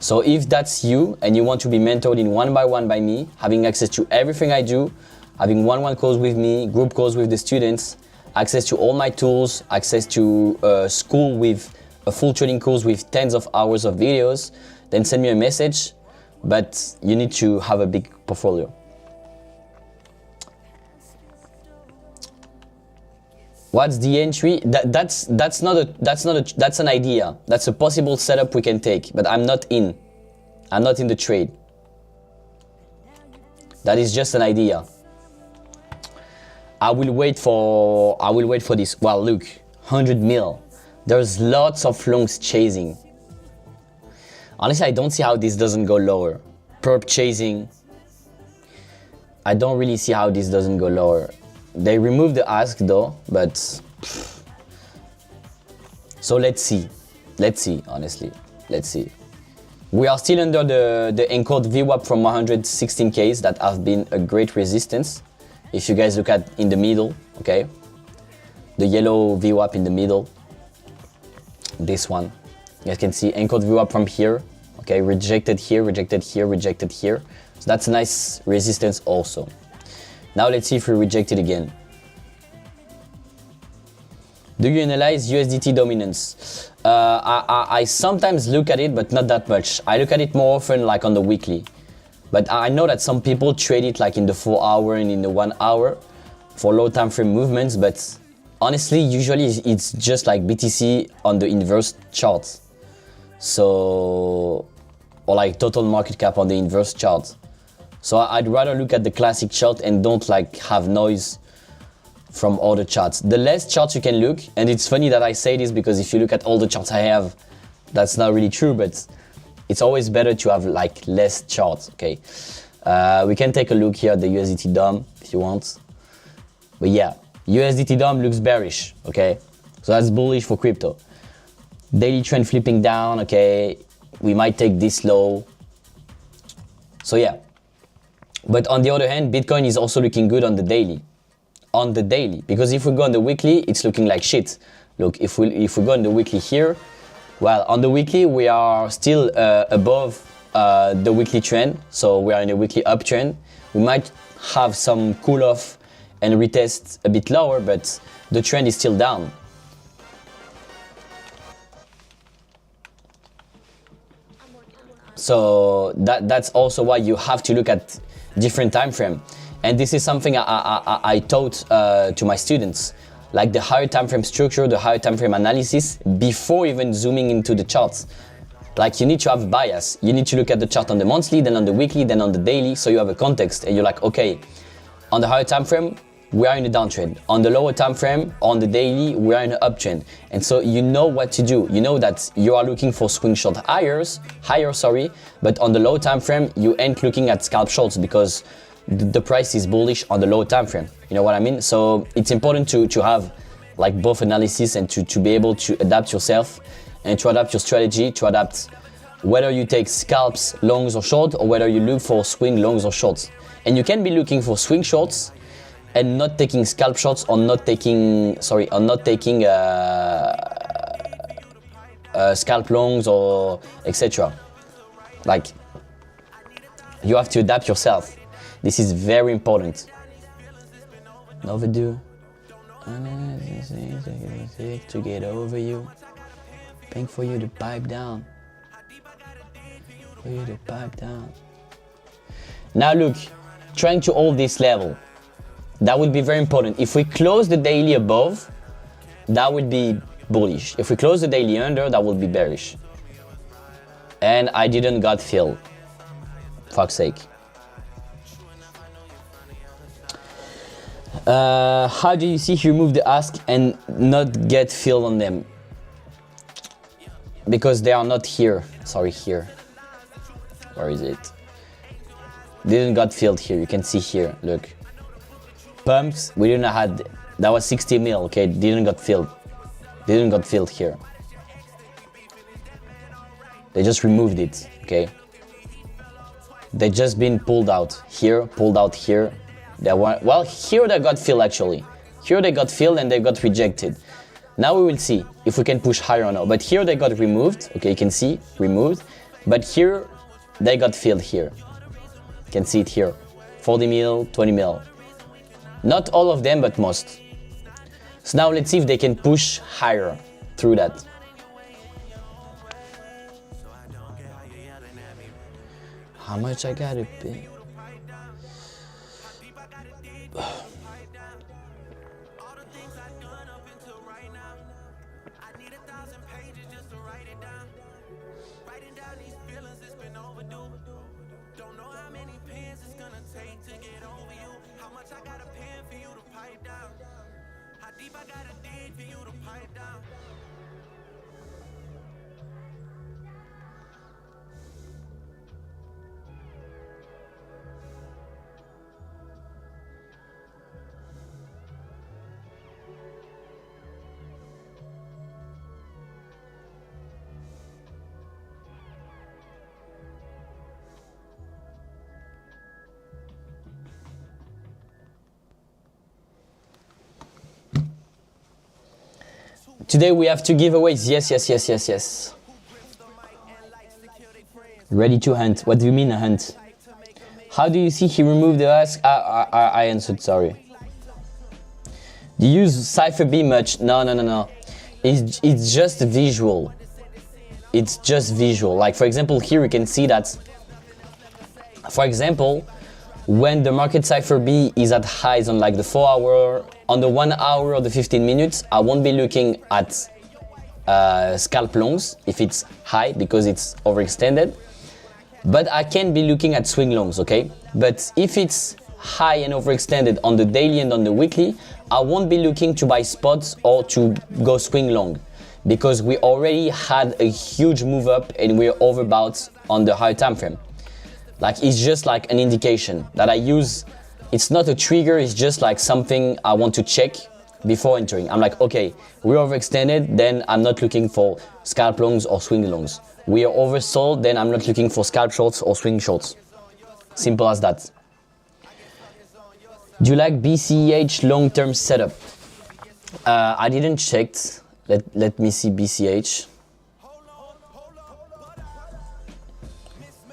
So if that's you and you want to be mentored in 1-by-1 by me, having access to everything I do, having 1-1 calls with me, group calls with the students, access to all my tools, access to school with a full trading course with tens of hours of videos, then send me a message, but you need to have a big portfolio. What's the entry? That's an idea. That's a possible setup we can take, but I'm not in the trade. That is just an idea. I will wait for this. Well, look, 100 mil. There's lots of longs chasing. Honestly, I don't see how this doesn't go lower. Perp chasing. I don't really see how this doesn't go lower. They removed the ask though, but so let's see. Honestly, let's see. We are still under the encode VWAP from 116Ks that have been a great resistance. If you guys look at in the middle, okay, the yellow VWAP in the middle, this one, you guys can see encode VWAP from here, okay, rejected here, rejected here, rejected here. So that's a nice resistance also. Now let's see if we reject it again. Do you analyze USDT dominance? I sometimes look at it, but not that much. I look at it more often like on the weekly. But I know that some people trade it like in the 4 hour and in the 1 hour for low time frame movements, but honestly, usually it's just like BTC on the inverse chart. So, or like total market cap on the inverse chart. So I'd rather look at the classic chart and don't like have noise from other charts. The less charts you can look, and it's funny that I say this because if you look at all the charts I have, that's not really true, but it's always better to have like less charts, okay? We can take a look here at the USDT DOM if you want. But yeah, USDT DOM looks bearish, okay? So that's bullish for crypto. Daily trend flipping down, okay? We might take this low. So yeah. But on the other hand, Bitcoin is also looking good on the daily. On the daily, because if we go on the weekly, it's looking like shit. Look, if we go on the weekly here, well, on the weekly we are still above the weekly trend, so we are in a weekly uptrend. We might have some cool off and retest a bit lower, but the trend is still down. So that's also why you have to look at different time frame. And this is something I taught to my students, like the higher time frame structure, the higher time frame analysis before even zooming into the charts. Like you need to have bias. You need to look at the chart on the monthly, then on the weekly, then on the daily, so you have a context and you're like, okay, on the higher time frame, we are in a downtrend. On the lower time frame, on the daily, we are in an uptrend. And so you know what to do. You know that you are looking for swing short higher, but on the low time frame, you ain't looking at scalp shorts because the price is bullish on the low time frame. You know what I mean? So it's important to have like both analysis and to be able to adapt yourself and to adapt your strategy, to adapt whether you take scalps, longs or short, or whether you look for swing longs or shorts. And you can be looking for swing shorts and not taking scalp shots, or not taking scalp longs or etc. Like you have to adapt yourself. This is very important. Overdue. To get over you. Paying for you to pipe down. For you to pipe down. Now look, trying to hold this level. That would be very important. If we close the daily above, that would be bullish. If we close the daily under, that would be bearish. And I didn't got filled. Fuck's sake. How do you see he remove the ask and not get filled on them? Because they are not here. Sorry, here. Where is it? Didn't got filled here. You can see here. Look. Pumps, we didn't had, that was 60 mil, okay, didn't got filled here. They just removed it, okay. They just been pulled out here. They were, well, here they got filled actually. Here they got filled and they got rejected. Now we will see if we can push higher or not. But here they got removed, okay, you can see, removed. But here they got filled here. You can see it here, 40 mil, 20 mil. Not all of them, but most. So now let's see if they can push higher through that. How much I gotta pay? Today we have two giveaways. Yes. Ready to hunt. What do you mean a hunt? How do you see he removed the ask? I answered, sorry. Do you use Cypher B much? No. It's just visual. It's just visual. Like for example, here you can see that, for example, when the market Cypher B is at highs on like the 4 hour, on the 1 hour or the 15 minutes, I won't be looking at scalp longs if it's high because it's overextended. But I can be looking at swing longs, okay? But if it's high and overextended on the daily and on the weekly, I won't be looking to buy spots or to go swing long. because we already had a huge move up and we're overbought on the higher time frame. Like, it's just like an indication that I use. It's not a trigger, it's just like something I want to check before entering. I'm like, okay, we're overextended, then I'm not looking for scalp longs or swing longs. We are oversold, then I'm not looking for scalp shorts or swing shorts. Simple as that. Do you like BCH long-term setup? I didn't check. Let me see BCH.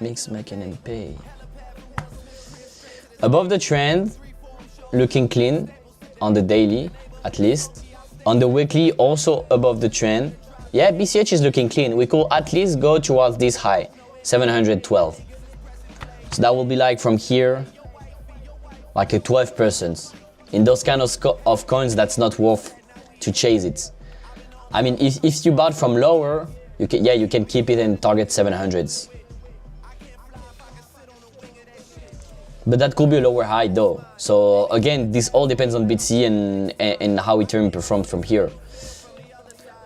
Mix, make, and pay. Above the trend, looking clean on the daily, at least. On the weekly, also above the trend. Yeah, BCH is looking clean. We could at least go towards this high, 712. So that will be like from here, like a 12%. In those kind of coins, that's not worth to chase it. I mean, if you bought from lower, you can keep it and target 700s. But that could be a lower high though. So again, this all depends on BTC and how Ethereum performs from here.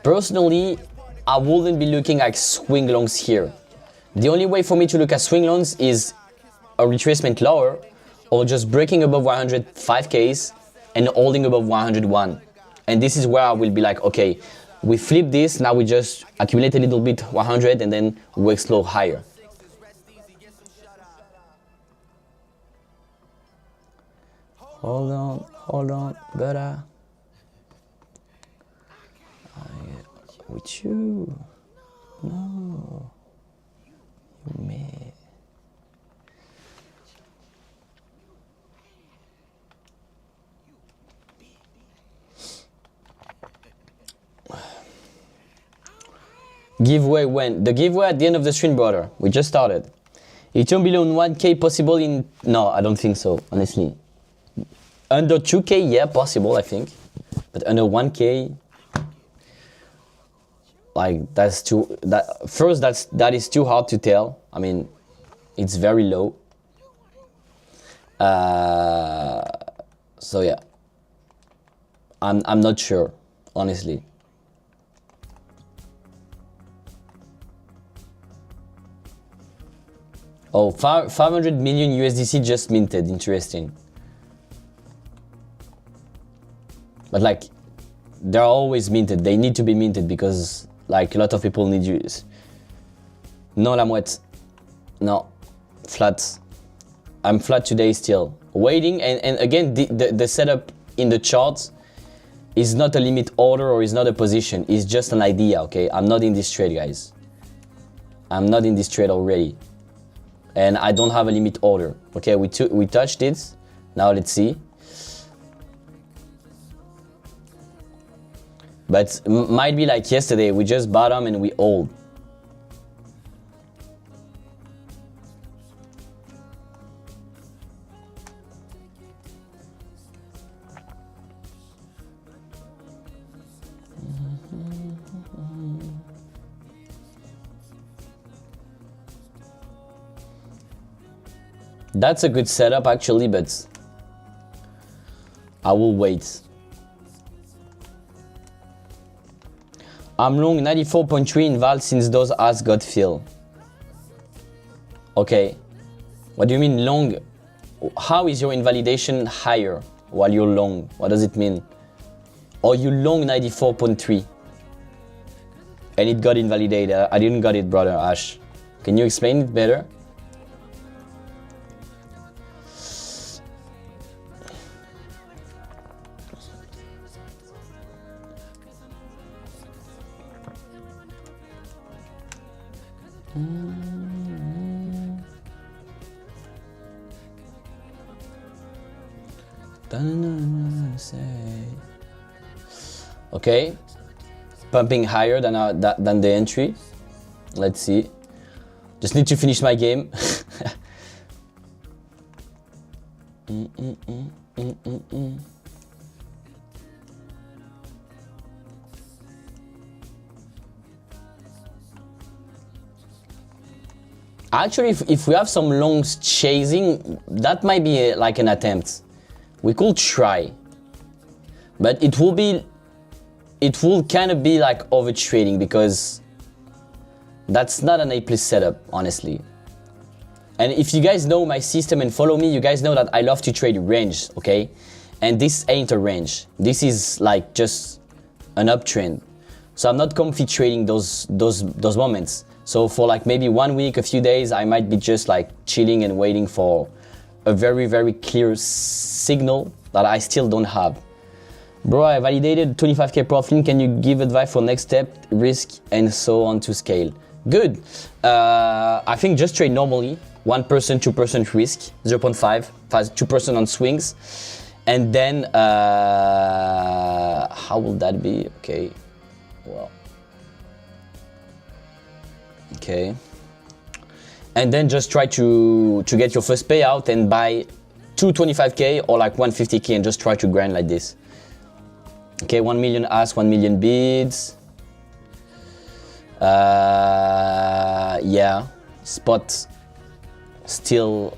Personally, I wouldn't be looking at swing longs here. The only way for me to look at swing longs is a retracement lower or just breaking above 105Ks and holding above 101. And this is where I will be like, okay, we flip this, now we just accumulate a little bit 100 and then we explode higher. Hold on, brother. With you. No. You may. Giveaway when? The giveaway at the end of the stream, brother. We just started. Ethereum below 1K possible in... No, I don't think so, honestly. Under 2K, yeah, possible, I think. But under 1K, like that is too hard to tell. I mean, it's very low. So yeah, I'm not sure, honestly. Oh, 500 million USDC just minted. Interesting. But like, they're always minted. They need to be minted because like a lot of people need use. No, la mouette. No, flat. I'm flat today still. Waiting and again, the setup in the chart is not a limit order or is not a position. It's just an idea, okay? I'm not in this trade, guys. I'm not in this trade already. And I don't have a limit order. Okay, we touched it. Now let's see. But might be like yesterday, we just bottom and we hold. That's a good setup actually, but I will wait. I'm long 94.3 in Val since those ads got filled. Okay. What do you mean long? How is your invalidation higher while you're long? What does it mean? Or you long 94.3 and it got invalidated. I didn't got it, brother Ash. Can you explain it better? Okay, pumping higher than the entry. Let's see. Just need to finish my game. Actually, if we have some longs chasing, that might be like an attempt. We could try, but it will be it will kind of be like over trading because that's not an A+ setup, honestly. And if you guys know my system and follow me, you guys know that I love to trade range, okay? And this ain't a range. This is like just an uptrend. So I'm not comfy trading those moments. So for like maybe 1 week, a few days, I might be just like chilling and waiting for a very, very clear signal that I still don't have. Bro, I validated 25k profit. Can you give advice for next step, risk, and so on to scale? Good. I think just trade normally. 1%, 2% risk, 0.5, 2% on swings. And then, how will that be? Okay, well. Okay. And then just try to get your first payout and buy 225k or like 150k and just try to grind like this. Okay, 1 million ask, 1 million bids. Yeah, spot still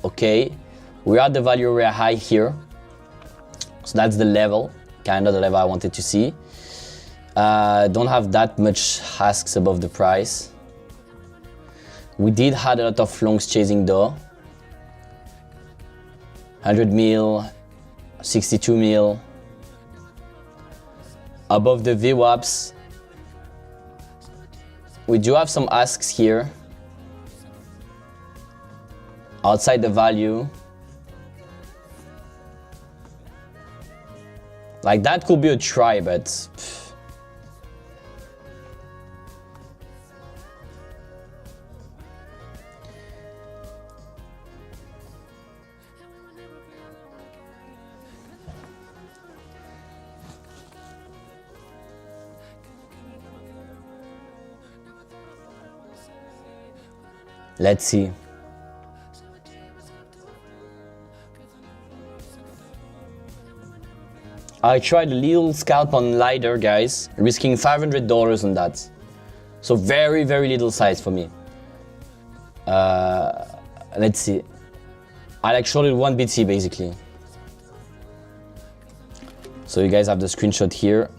okay. We are at the value area high here. So that's the level, kind of the level I wanted to see. Don't have that much asks above the price. We did have a lot of longs chasing though. 100 mil, 62 mil. Above the VWAPs, we do have some asks here. Outside the value. Like that could be a try, but let's see. I tried a little scalp on Lider, guys, risking $500 on that. So very, very little size for me. Let's see. I like shorted 1 BT basically. So you guys have the screenshot here.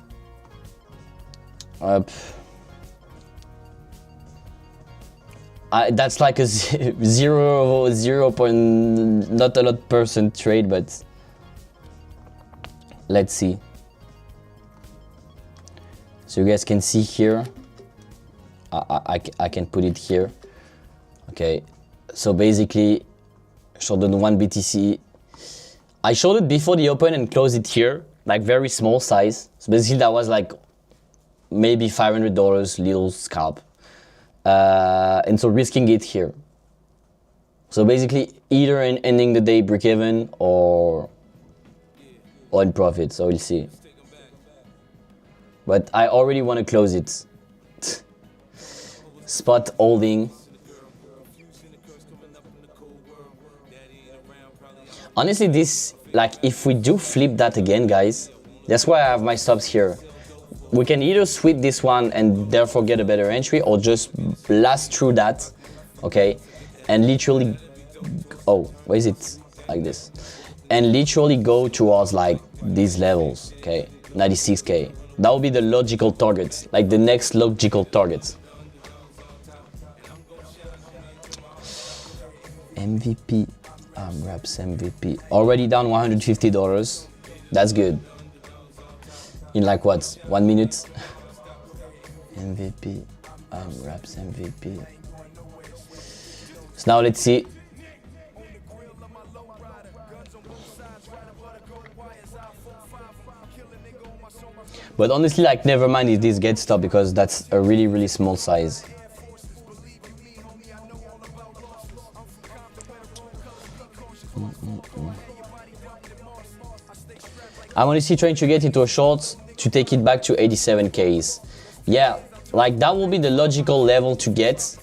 That's like a zero point, not a lot percent trade, but let's see. So you guys can see here. I can put it here. Okay. So basically, shorted 1 BTC. I showed it before the open and closed it here, like very small size. So basically that was like maybe $500 little scalp. And so risking it here. So basically either in ending the day break even or in profit, so we'll see. But I already want to close it. Spot holding. Honestly, this, like, if we do flip that again, guys, that's why I have my stops here. We can either sweep this one and therefore get a better entry, or just blast through that, okay, and literally, oh, why is it like this? And literally go towards like these levels, okay, 96k. That would be the logical targets, like the next logical targets. MVP, reps MVP, already down $150. That's good. In like what, 1 minute? MVP, reps MVP. So now let's see. But honestly, like, never mind if this gets stopped because that's a really, really small size. I'm honestly trying to get into a short to take it back to 87Ks. Yeah, like that will be the logical level to get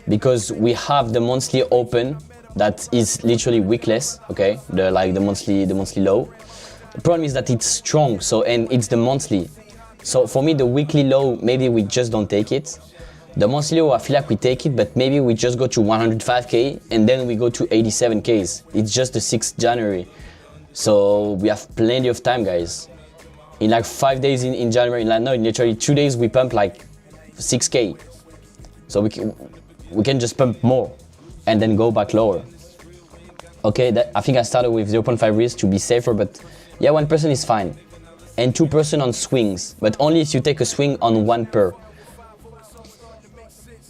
because we have the monthly open that is literally wickless, okay? The monthly low. The problem is that it's strong, so, and it's the monthly. So for me, the weekly low, maybe we just don't take it. The monthly low, I feel like we take it, but maybe we just go to 105K and then we go to 87Ks. It's just the 6th January. So we have plenty of time, guys. In like 5 days in January, like no, in literally 2 days we pumped like 6K. So we can just pump more and then go back lower. Okay, I think I started with 0.5 risk to be safer, but yeah, 1% is fine. And 2% on swings, but only if you take a swing on 1 per.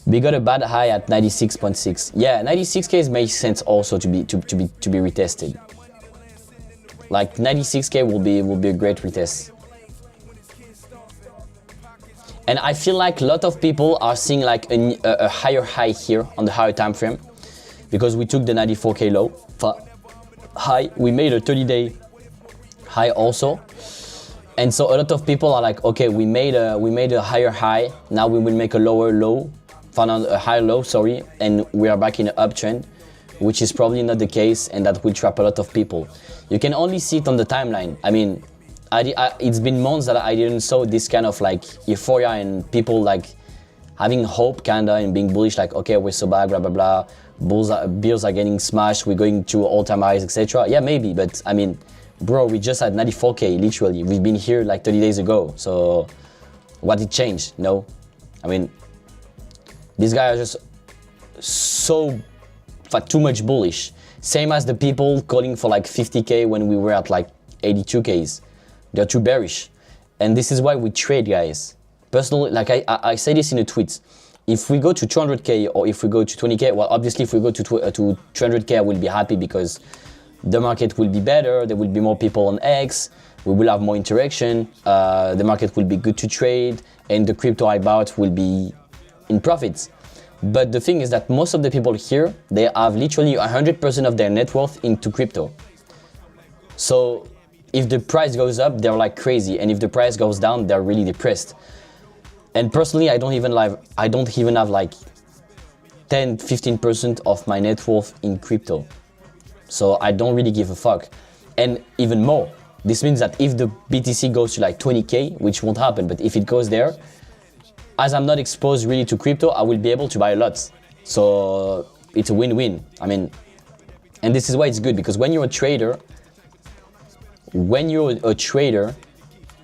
We got a bad high at 96.6. Yeah, 96K makes sense also to be retested. Like 96K will be a great retest. And I feel like a lot of people are seeing like a higher high here on the higher time frame, because we took the 94K low high. We made a 30-day high also, and so a lot of people are like, okay, we made a higher high. Now we will make a lower low, found a higher low, sorry, and we are back in an uptrend, which is probably not the case, and that will trap a lot of people. You can only see it on the timeline. I mean, it's been months that I didn't saw this kind of like euphoria and people like having hope kinda and being bullish, like, okay, we're so bad, blah blah blah, bills are getting smashed, we're going to all-time highs, etc. Yeah, maybe, but I mean, bro, we just had 94K literally. We've been here like 30 days ago, so what did change? No, I mean, these guys are just so too much bullish. Same as the people calling for like 50K when we were at like 82Ks. They're too bearish, and this is why we trade, guys. Personally, like I say this in a tweet, if we go to 200K or if we go to 20K, well, obviously if we go to 200K, I will be happy because the market will be better, there will be more people on X, we will have more interaction, the market will be good to trade, and the crypto I bought will be in profits. But the thing is that most of the people here, they have literally 100% of their net worth into crypto. So if the price goes up, they're like crazy, and if the price goes down, they're really depressed. And personally, I don't even have like 10-15% of my net worth in crypto. So I don't really give a fuck. And even more, this means that if the BTC goes to like 20K, which won't happen, but if it goes there, as I'm not exposed really to crypto, I will be able to buy a lot. So it's a win-win. I mean, and this is why it's good, because when you're a trader,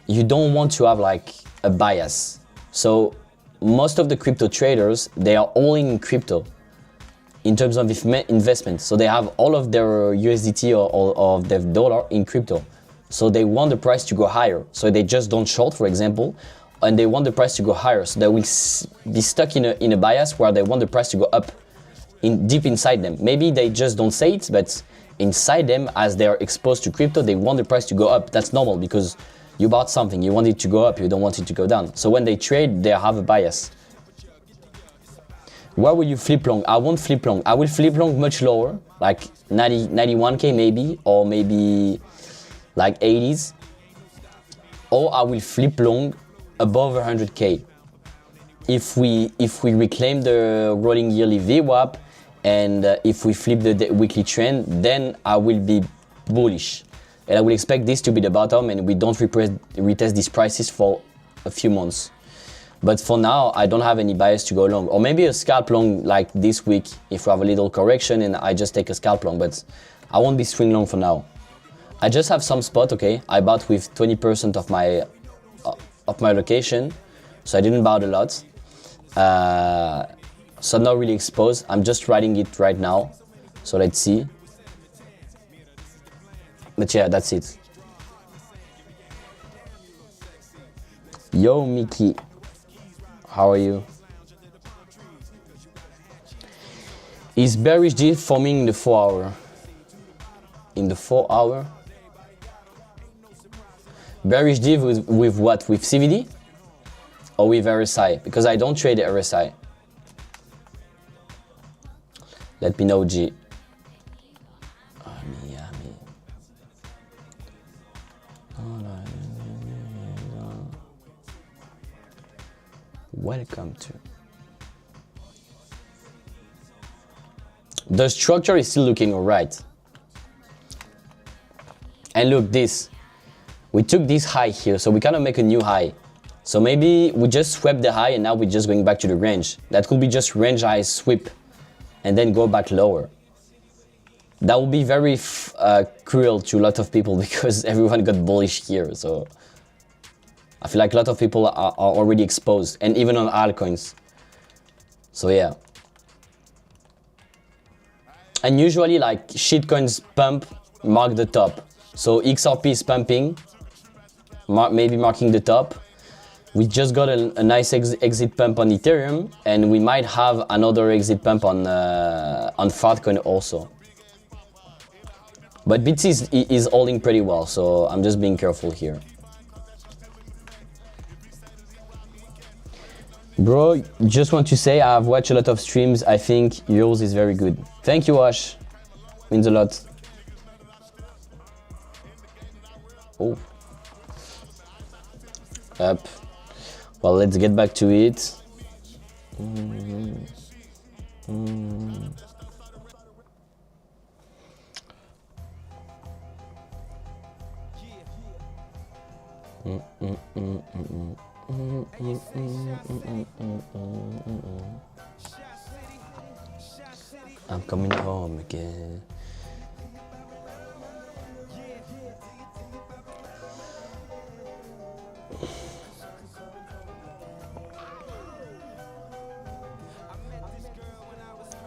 you don't want to have like a bias. So most of the crypto traders, they are all in crypto in terms of investment. So they have all of their USDT or their dollar in crypto. So they want the price to go higher. So they just don't short, for example, and they want the price to go higher. So they will be stuck in a bias where they want the price to go up deep inside them. Maybe they just don't say it, but inside them, as they are exposed to crypto, they want the price to go up. That's normal, because you bought something, you want it to go up, you don't want it to go down. So when they trade, they have a bias. Where will you flip long? I won't flip long. I will flip long much lower, like 91K maybe, or maybe like 80s. Or I will flip long above 100K. If we reclaim the rolling yearly VWAP, and if we flip the weekly trend, then I will be bullish. And I will expect this to be the bottom, and we don't retest these prices for a few months. But for now, I don't have any bias to go long. Or maybe a scalp long like this week, if we have a little correction and I just take a scalp long, but I won't be swing long for now. I just have some spot, okay? I bought with 20% of my allocation, so I didn't buy a lot. So I'm not really exposed. I'm just riding it right now. So let's see. But yeah, that's it. Yo, Mickey. How are you? Is bearish div forming in the 4 hour? In the 4 hour? Bearish div with what? With CVD? Or with RSI? Because I don't trade the RSI. Let me know, G. Welcome to. The structure is still looking alright. And look, this. We took this high here, so we kind of make a new high. So maybe we just swept the high and now we're just going back to the range. That could be just range high sweep and then go back lower. That would be very cruel to a lot of people because everyone got bullish here. So I feel like a lot of people are already exposed, and even on altcoins. So yeah. And usually like shitcoins pump, mark the top. So XRP is pumping, maybe marking the top. We just got a nice exit pump on Ethereum, and we might have another exit pump on Fartcoin also. But BTC is holding pretty well, so I'm just being careful here. Bro, just want to say I've watched a lot of streams. I think yours is very good. Thank you, Ash. Means a lot. Oh. Up. Well, let's get back to it. I'm coming home again.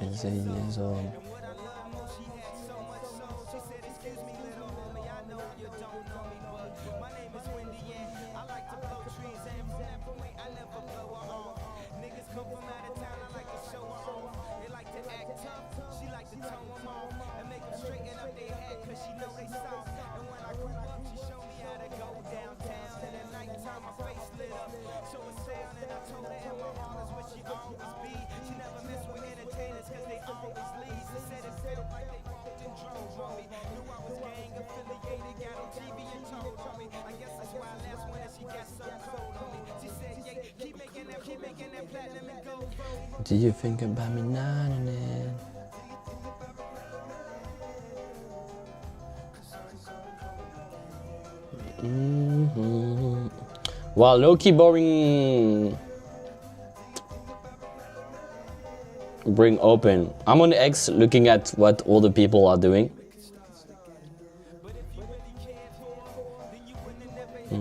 It's 8 years old. Do you think about me now and then? Wow, low-key boring. Bring open. I'm on X looking at what all the people are doing. I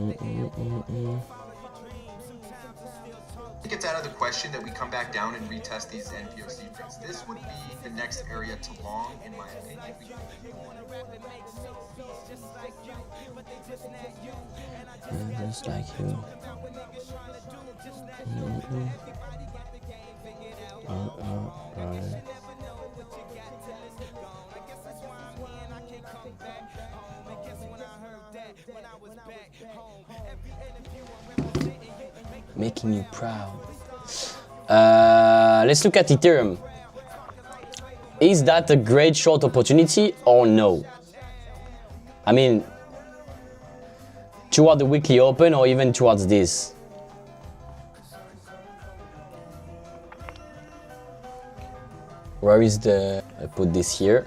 think it's out of the question that we come back down and retest these NPOC prints. This would be the next area to long, in my opinion. Just like you. Right. Making you proud. Let's look at Ethereum. Is that a great short opportunity or no? I mean, toward the weekly open or even towards this? Where is the... I put this here.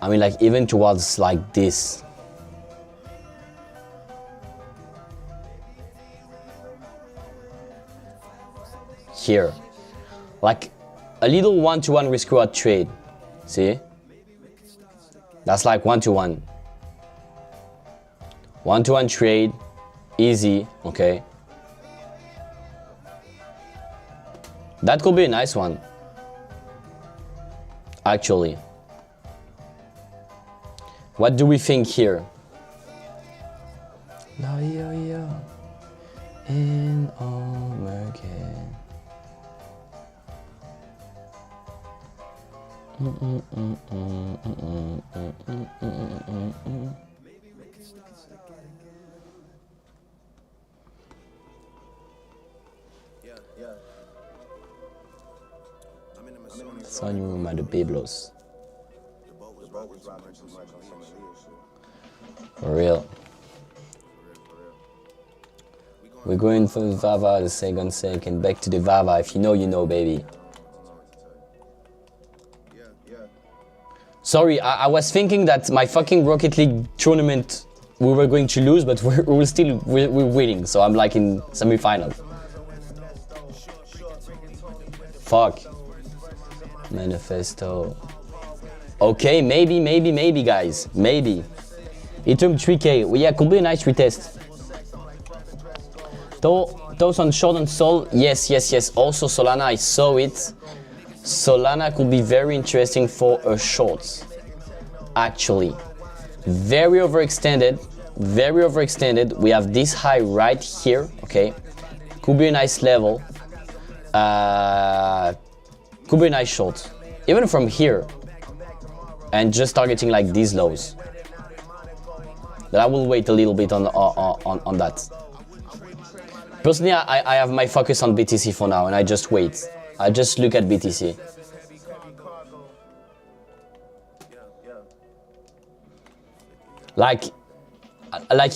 I mean, like even towards like this. Here. Like a little one-to-one risk reward trade. See? That's like one-to-one. One-to-one trade. Easy, okay? That could be a nice one. Actually. What do we think here? In again. Son, you remember the Biblos. For real. We're going for the Vava, the second sec, and back to the Vava. If you know, you know, baby. Sorry, I was thinking that my fucking Rocket League tournament we were going to lose, but we're winning. So I'm like in semi-final. Fuck. Manifesto. Okay, maybe, guys. Maybe. It took 3K. Well, yeah, could be a nice retest. Thoughts on short and Sol? Yes. Also Solana, I saw it. Solana could be very interesting for a short. Actually, very overextended. We have this high right here. Okay, could be a nice level. Could be a nice short, even from here, and just targeting like these lows. But I will wait a little bit on that. Personally, I have my focus on BTC for now, and I just wait. I just look at BTC. Like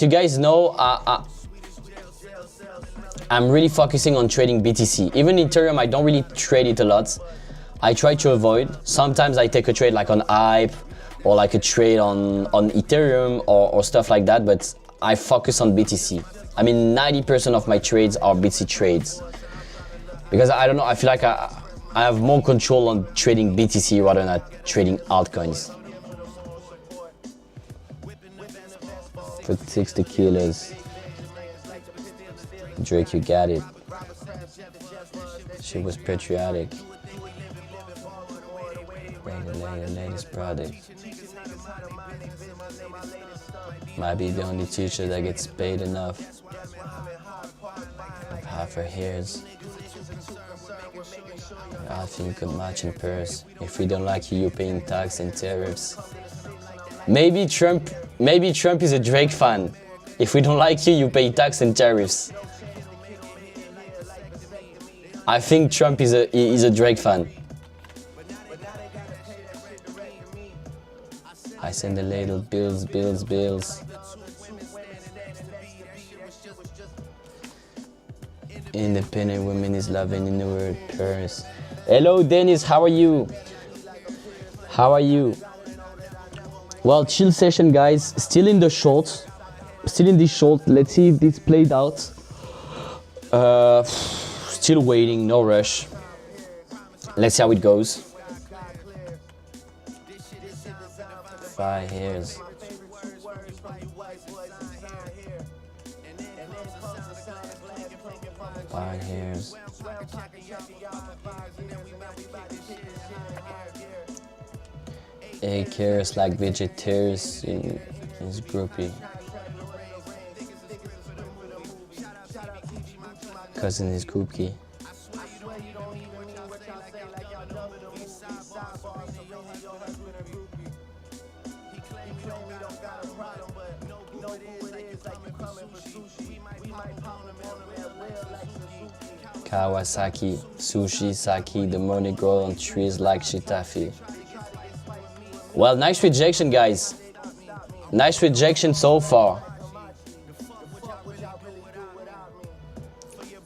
you guys know, I'm really focusing on trading BTC. Even Ethereum, I don't really trade it a lot. I try to avoid. Sometimes I take a trade like on hype, or like a trade on Ethereum or stuff like that, but I focus on BTC. I mean, 90% of my trades are BTC trades. Because I don't know, I feel like I have more control on trading BTC rather than trading altcoins. For 60 kilos. Drake, you got it. She was patriotic. Latest product. Might be the only teacher that gets paid enough. With half her hairs. I think you could match in pairs. If we don't like you, you're paying tax and tariffs. Maybe Trump is a Drake fan. If we don't like you, you pay tax and tariffs. I think Trump is a Drake fan. I send a little bills. Independent women is loving in the word Paris. Hello Dennis, how are you? Well, chill session guys, still in this short. Let's see if this played out. Still waiting, no rush. Let's see how it goes. 5 hairs. Fine hairs. 8 hairs like vegetarians in his groupie. Cousin is groupie. Kawasaki, sushi, sake, the money grow on trees like shiitake. Well, nice rejection, guys. Nice rejection so far.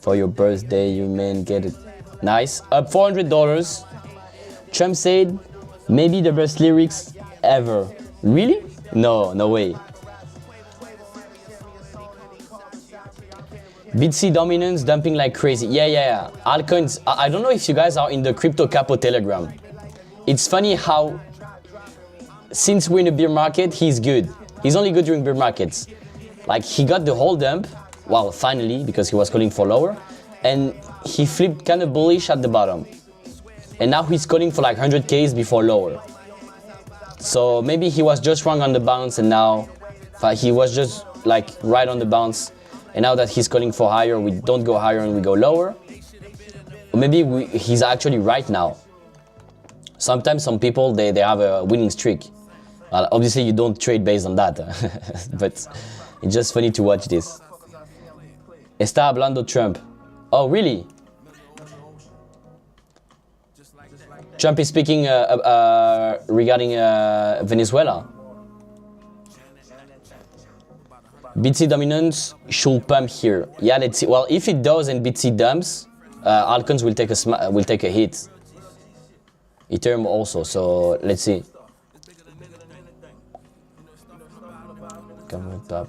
For your birthday, you may get it. Nice. Up $400. Trump said, maybe the best lyrics ever. Really? No way. BTC dominance dumping like crazy. Yeah. Altcoins. I don't know if you guys are in the Crypto Capo Telegram. It's funny how, since we're in a bear market, he's good. He's only good during bear markets. Like, he got the whole dump, well, finally, because he was calling for lower, and he flipped kind of bullish at the bottom. And now he's calling for like 100Ks before lower. So maybe he was just wrong on the bounce, and now he was just like right on the bounce. And now that he's calling for higher, we don't go higher and we go lower. Or maybe he's actually right now. Sometimes some people, they have a winning streak. Obviously, you don't trade based on that. But it's just funny to watch this. Está hablando Trump. Oh, really? Trump is speaking regarding Venezuela. BTC dominance should pump here. Yeah, let's see. Well, if it does and BTC dumps, altcoins will take a hit. Ethereum also. So let's see. Come up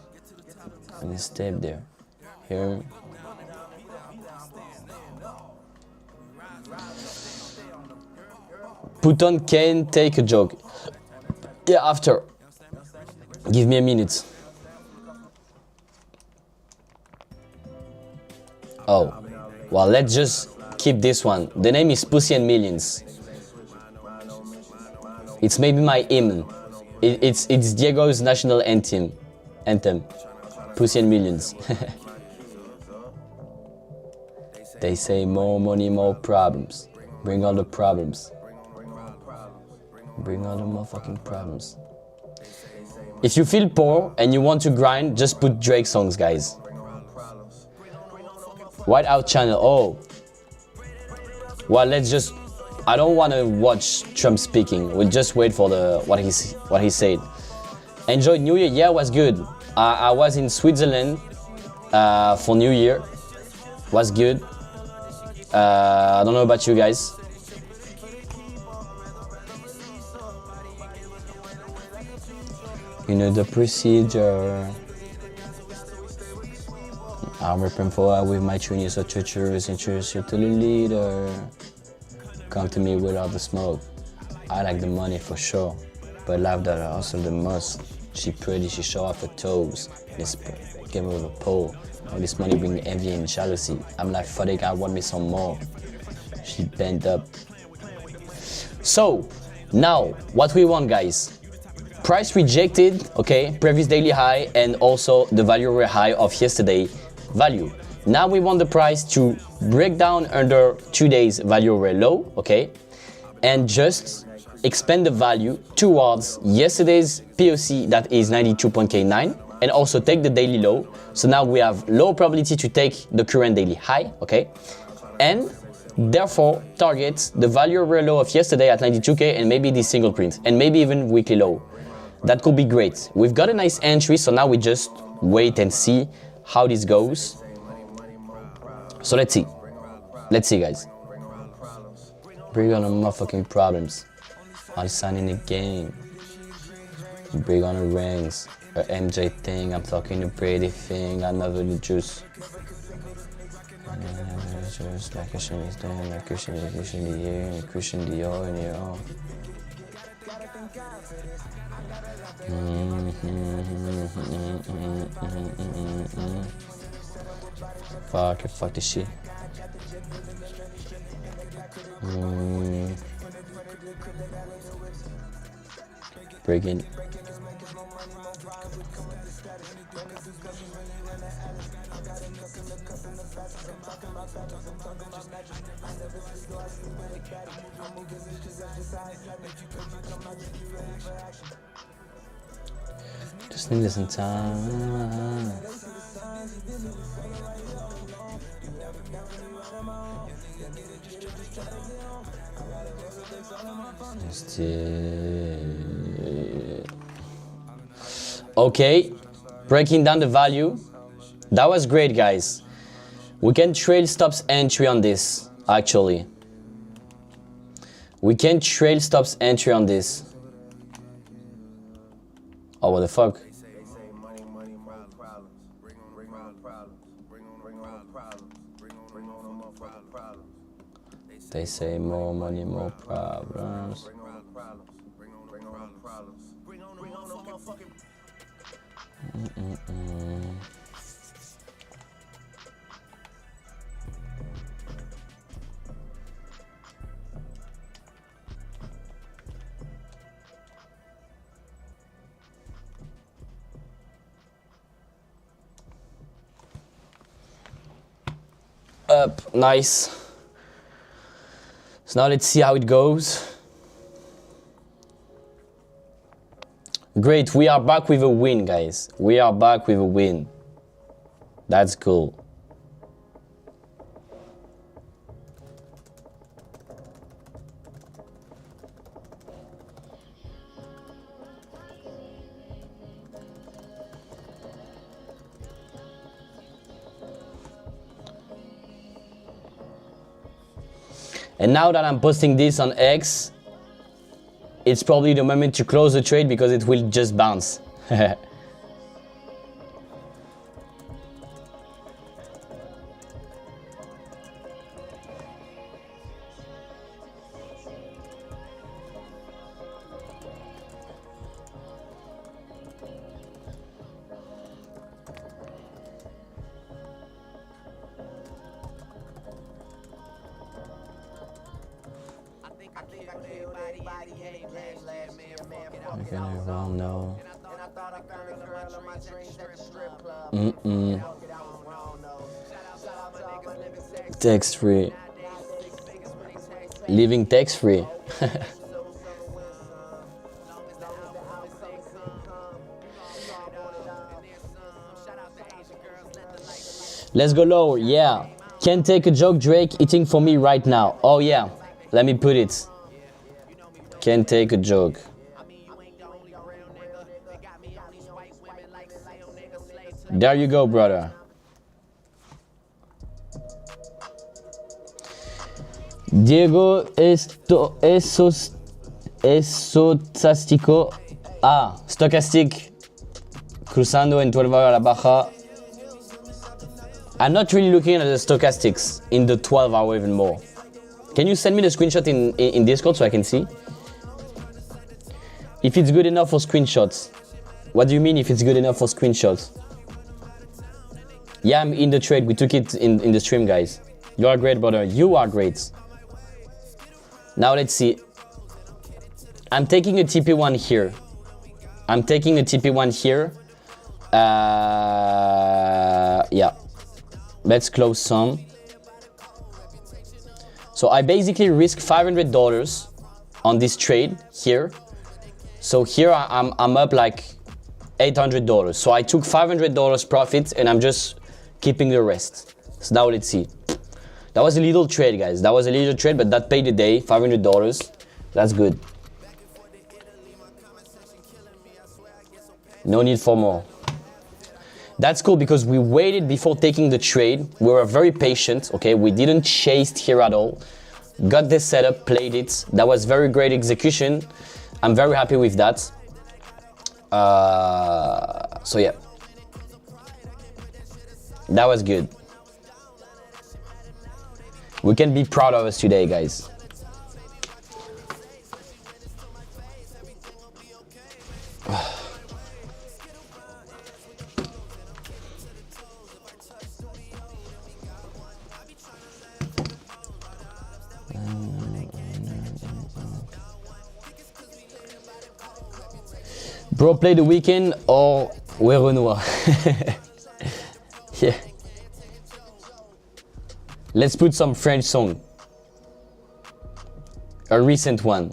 and step there. Here. Puton can take a joke. Yeah, after. Give me a minute. Oh, well, let's just keep this one. The name is Pussy and Millions. It's maybe my hymn. It's Diego's national anthem. Pussy and Millions. They say more money, more problems. Bring all the problems. Bring all the motherfucking problems. If you feel poor and you want to grind, just put Drake songs, guys. White Out channel. Oh. Well, let's just. I don't want to watch Trump speaking. We'll just wait for what he said. Enjoyed New Year. Yeah, it was good. I was in Switzerland for New Year. Was good. I don't know about you guys. You know the procedure. I'm ripping forward with my tune, so treacherous, introduce you to the leader. Come to me without the smoke. I like the money for sure, but life that I hustle the most. She pretty, she show off her toes. This give her a pole. All this money bring envy and jealousy. I'm like, fuck it, I want me some more. She bent up. So, now, what we want, guys. Price rejected, okay, previous daily high, and also the value high of yesterday value. Now we want the price to break down under 2 days value low, okay, and just expand the value towards yesterday's POC, that is 92.K9, and also take the daily low. So now we have low probability to take the current daily high, okay, and therefore target the value low of yesterday at 92K and maybe this single print, and maybe even weekly low. That could be great. We've got a nice entry, so now we just wait and see how this goes. So let's see. Let's see, guys. Bring on the motherfucking problems. I'll sign in the game. Bring on the rings. A MJ thing. I'm talking the pretty thing. I never the juice. Just like Christian is doing, like Christian the year, and Christian Dior in your own. Fuck this shit. Break in. Just need some time. Okay, breaking down the value. That was great, guys. We can trail stops entry on this, actually. We can trail stops entry on this. Oh, what the fuck? They say more money, more problems. Up, nice. So now let's see how it goes. Great, we are back with a win, guys. We are back with a win. That's cool. And now that I'm posting this on X, it's probably the moment to close the trade because it will just bounce. Okay, everyone know. Tax free. Living tax free. Let's go lower, yeah. Can't take a joke, Drake, eating for me right now. Oh yeah, let me put it. Can't take a joke. There you go, brother. Diego Esotástico. Ah, stochastic. Cruzando en 12 hour a la baja. I'm not really looking at the stochastics in the 12 hour even more. Can you send me the screenshot in Discord so I can see? If it's good enough for screenshots. What do you mean if it's good enough for screenshots? Yeah, I'm in the trade. We took it in the stream, guys. You are great, brother. You are great. Now let's see. I'm taking a TP1 here. I'm taking a TP1 here. Yeah. Let's close some. So I basically risk $500 on this trade here. So here I'm up like $800. So I took $500 profit and I'm just keeping the rest. So now let's see. That was a little trade, guys. That was a little trade, but that paid the day, $500. That's good. No need for more. That's cool because we waited before taking the trade. We were very patient, okay? We didn't chase here at all. Got this setup, played it. That was very great execution. I'm very happy with that. So yeah. That was good. We can be proud of us today, guys. Bro, play The Weeknd or Renoir. Yeah. Let's put some French song. A recent one.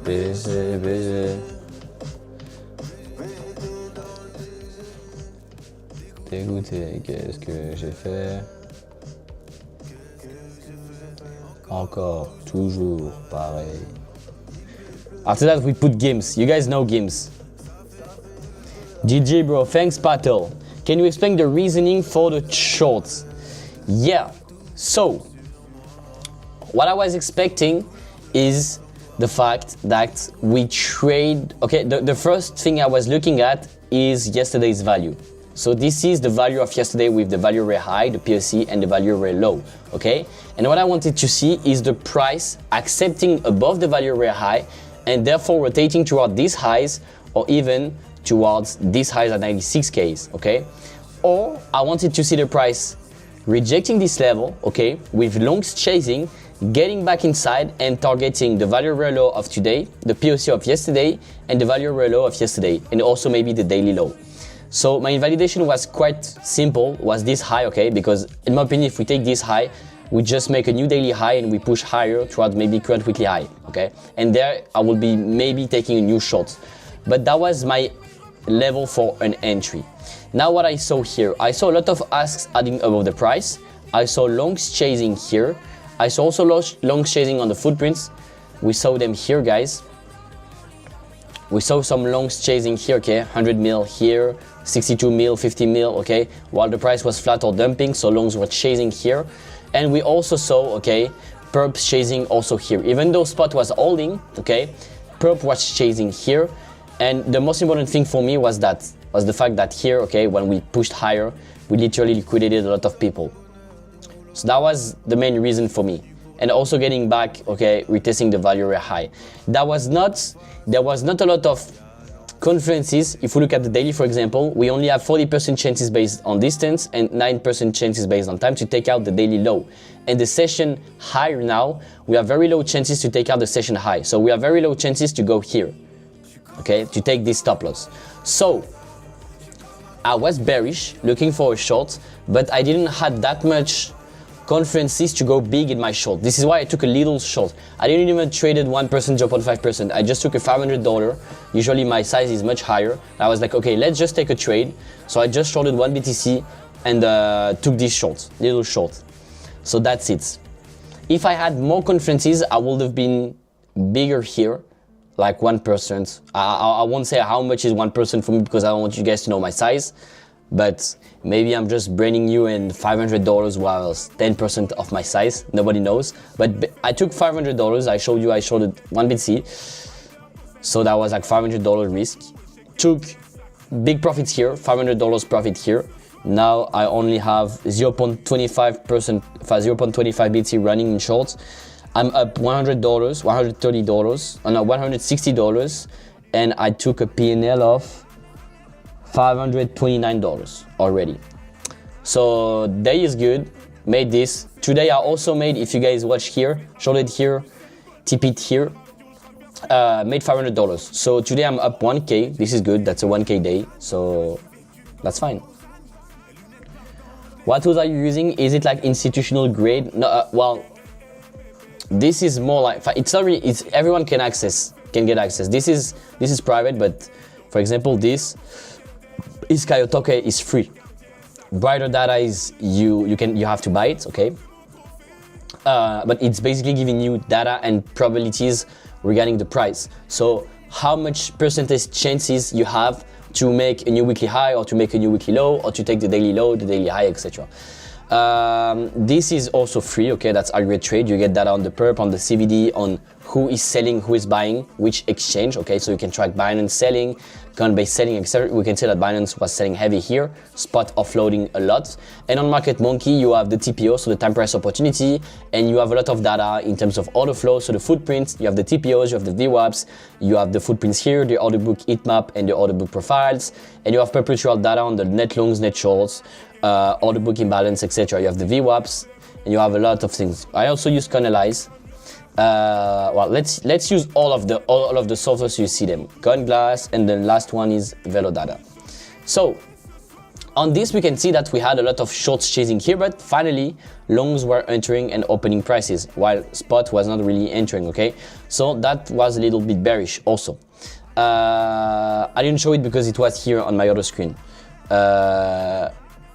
Busy, busy. Dégoûté, qu'est-ce que j'ai fait? Encore, toujours pareil. After that, we put games. You guys know games. GG, bro. Thanks, Patel. Can you explain the reasoning for the shorts? Yeah. So, what I was expecting is the fact that we trade. Okay, the first thing I was looking at is yesterday's value. So this is the value of yesterday with the value ray high, the POC, and the value ray low, okay? And what I wanted to see is the price accepting above the value ray high and therefore rotating toward these highs or even towards these highs at 96Ks, okay? Or I wanted to see the price rejecting this level, okay, with longs chasing, getting back inside and targeting the value ray low of today, the POC of yesterday, and the value ray low of yesterday, and also maybe the daily low. So my invalidation was quite simple, was this high, okay? Because in my opinion, if we take this high, we just make a new daily high and we push higher towards maybe current weekly high, okay? And there I will be maybe taking a new short. But that was my level for an entry. Now what I saw here, I saw a lot of asks adding above the price. I saw longs chasing here. I saw also longs chasing on the footprints. We saw them here, guys. We saw some longs chasing here, okay? 100 mil here, 62 mil, 50 mil, okay? While the price was flat or dumping, so longs were chasing here. And we also saw, okay, perps chasing also here. Even though spot was holding, okay, perp was chasing here. And the most important thing for me was the fact that here, okay, when we pushed higher, we literally liquidated a lot of people. So that was the main reason for me. and also getting back, okay, retesting the value area high. There was not a lot of confluences. If we look at the daily, for example, we only have 40% chances based on distance and 9% chances based on time to take out the daily low. And the session high now, we have very low chances to take out the session high. So we have very low chances to go here, okay, to take this stop loss. So I was bearish, looking for a short, but I didn't have that much confluences to go big in my short. This is why I took a little short. I didn't even traded 1%, 0.5%. I just took a $500. Usually my size is much higher. I was like, okay, let's just take a trade. So I just shorted 1 BTC and took this short, little short. So that's it. If I had more confluences, I would have been bigger here, like 1%. I won't say how much is 1% for me because I don't want you guys to know my size. But maybe I'm just braining you in $500 while 10% of my size. Nobody knows. But I took $500. I showed you I showed it 1 BTC. So that was like $500 risk. Took big profits here, $500 profit here. Now I only have 0.25%, 0.25 BTC running in shorts. I'm up $100, $130, no, $160, and I took a P&L of $529 already. So day is good, made this. Today I also made, if you guys watch here, shorted here, TP'd here, made $500. So today I'm up 1K, this is good, that's a 1K day, so that's fine. What tools are you using? Is it like institutional grade? No, well, this is more like, it's not really, it's everyone can get access. This is private, but for example, this is Kayotoke is free. Brighter data is you have to buy it, okay? But it's basically giving you data and probabilities regarding the price. So how much percentage chances you have to make a new weekly high or to make a new weekly low or to take the daily low, the daily high, etc. This is also free, okay? That's Livetrading. You get data on the perp, on the CVD, on who is selling, who is buying, which exchange, okay? So you can track Binance selling, Coinbase selling, etc. We can see that Binance was selling heavy here, spot offloading a lot. And on Market Monkey, you have the TPO, so the time price opportunity, and you have a lot of data in terms of order flow, so the footprints, you have the TPOs, you have the VWAPs, you have the footprints here, the order book heat map, and the order book profiles, and you have perpetual data on the net longs, net shorts, order book imbalance, etc. You have the VWAPs, and you have a lot of things. I also use Coinalyze. Well, let's use all of the software so you see them. CoinGlass, and the last one is Velodata. So on this we can see that we had a lot of shorts chasing here, but finally longs were entering and opening prices while spot was not really entering, okay? So that was a little bit bearish also. I didn't show it because it was here on my other screen.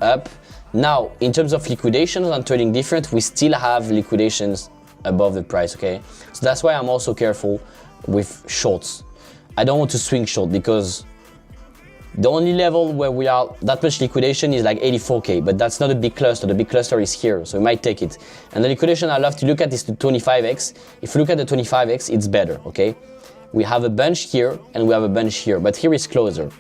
Up. Now in terms of liquidations and trading different, we still have liquidations above the price, okay? So that's why I'm also careful with shorts. I don't want to swing short because the only level where we are that much liquidation is like 84K, but that's not a big cluster. The big cluster is here, so we might take it. And the liquidation I love to look at is the 25x. If you look at the 25x, it's better, okay? We have a bunch here and we have a bunch here, but here is closer.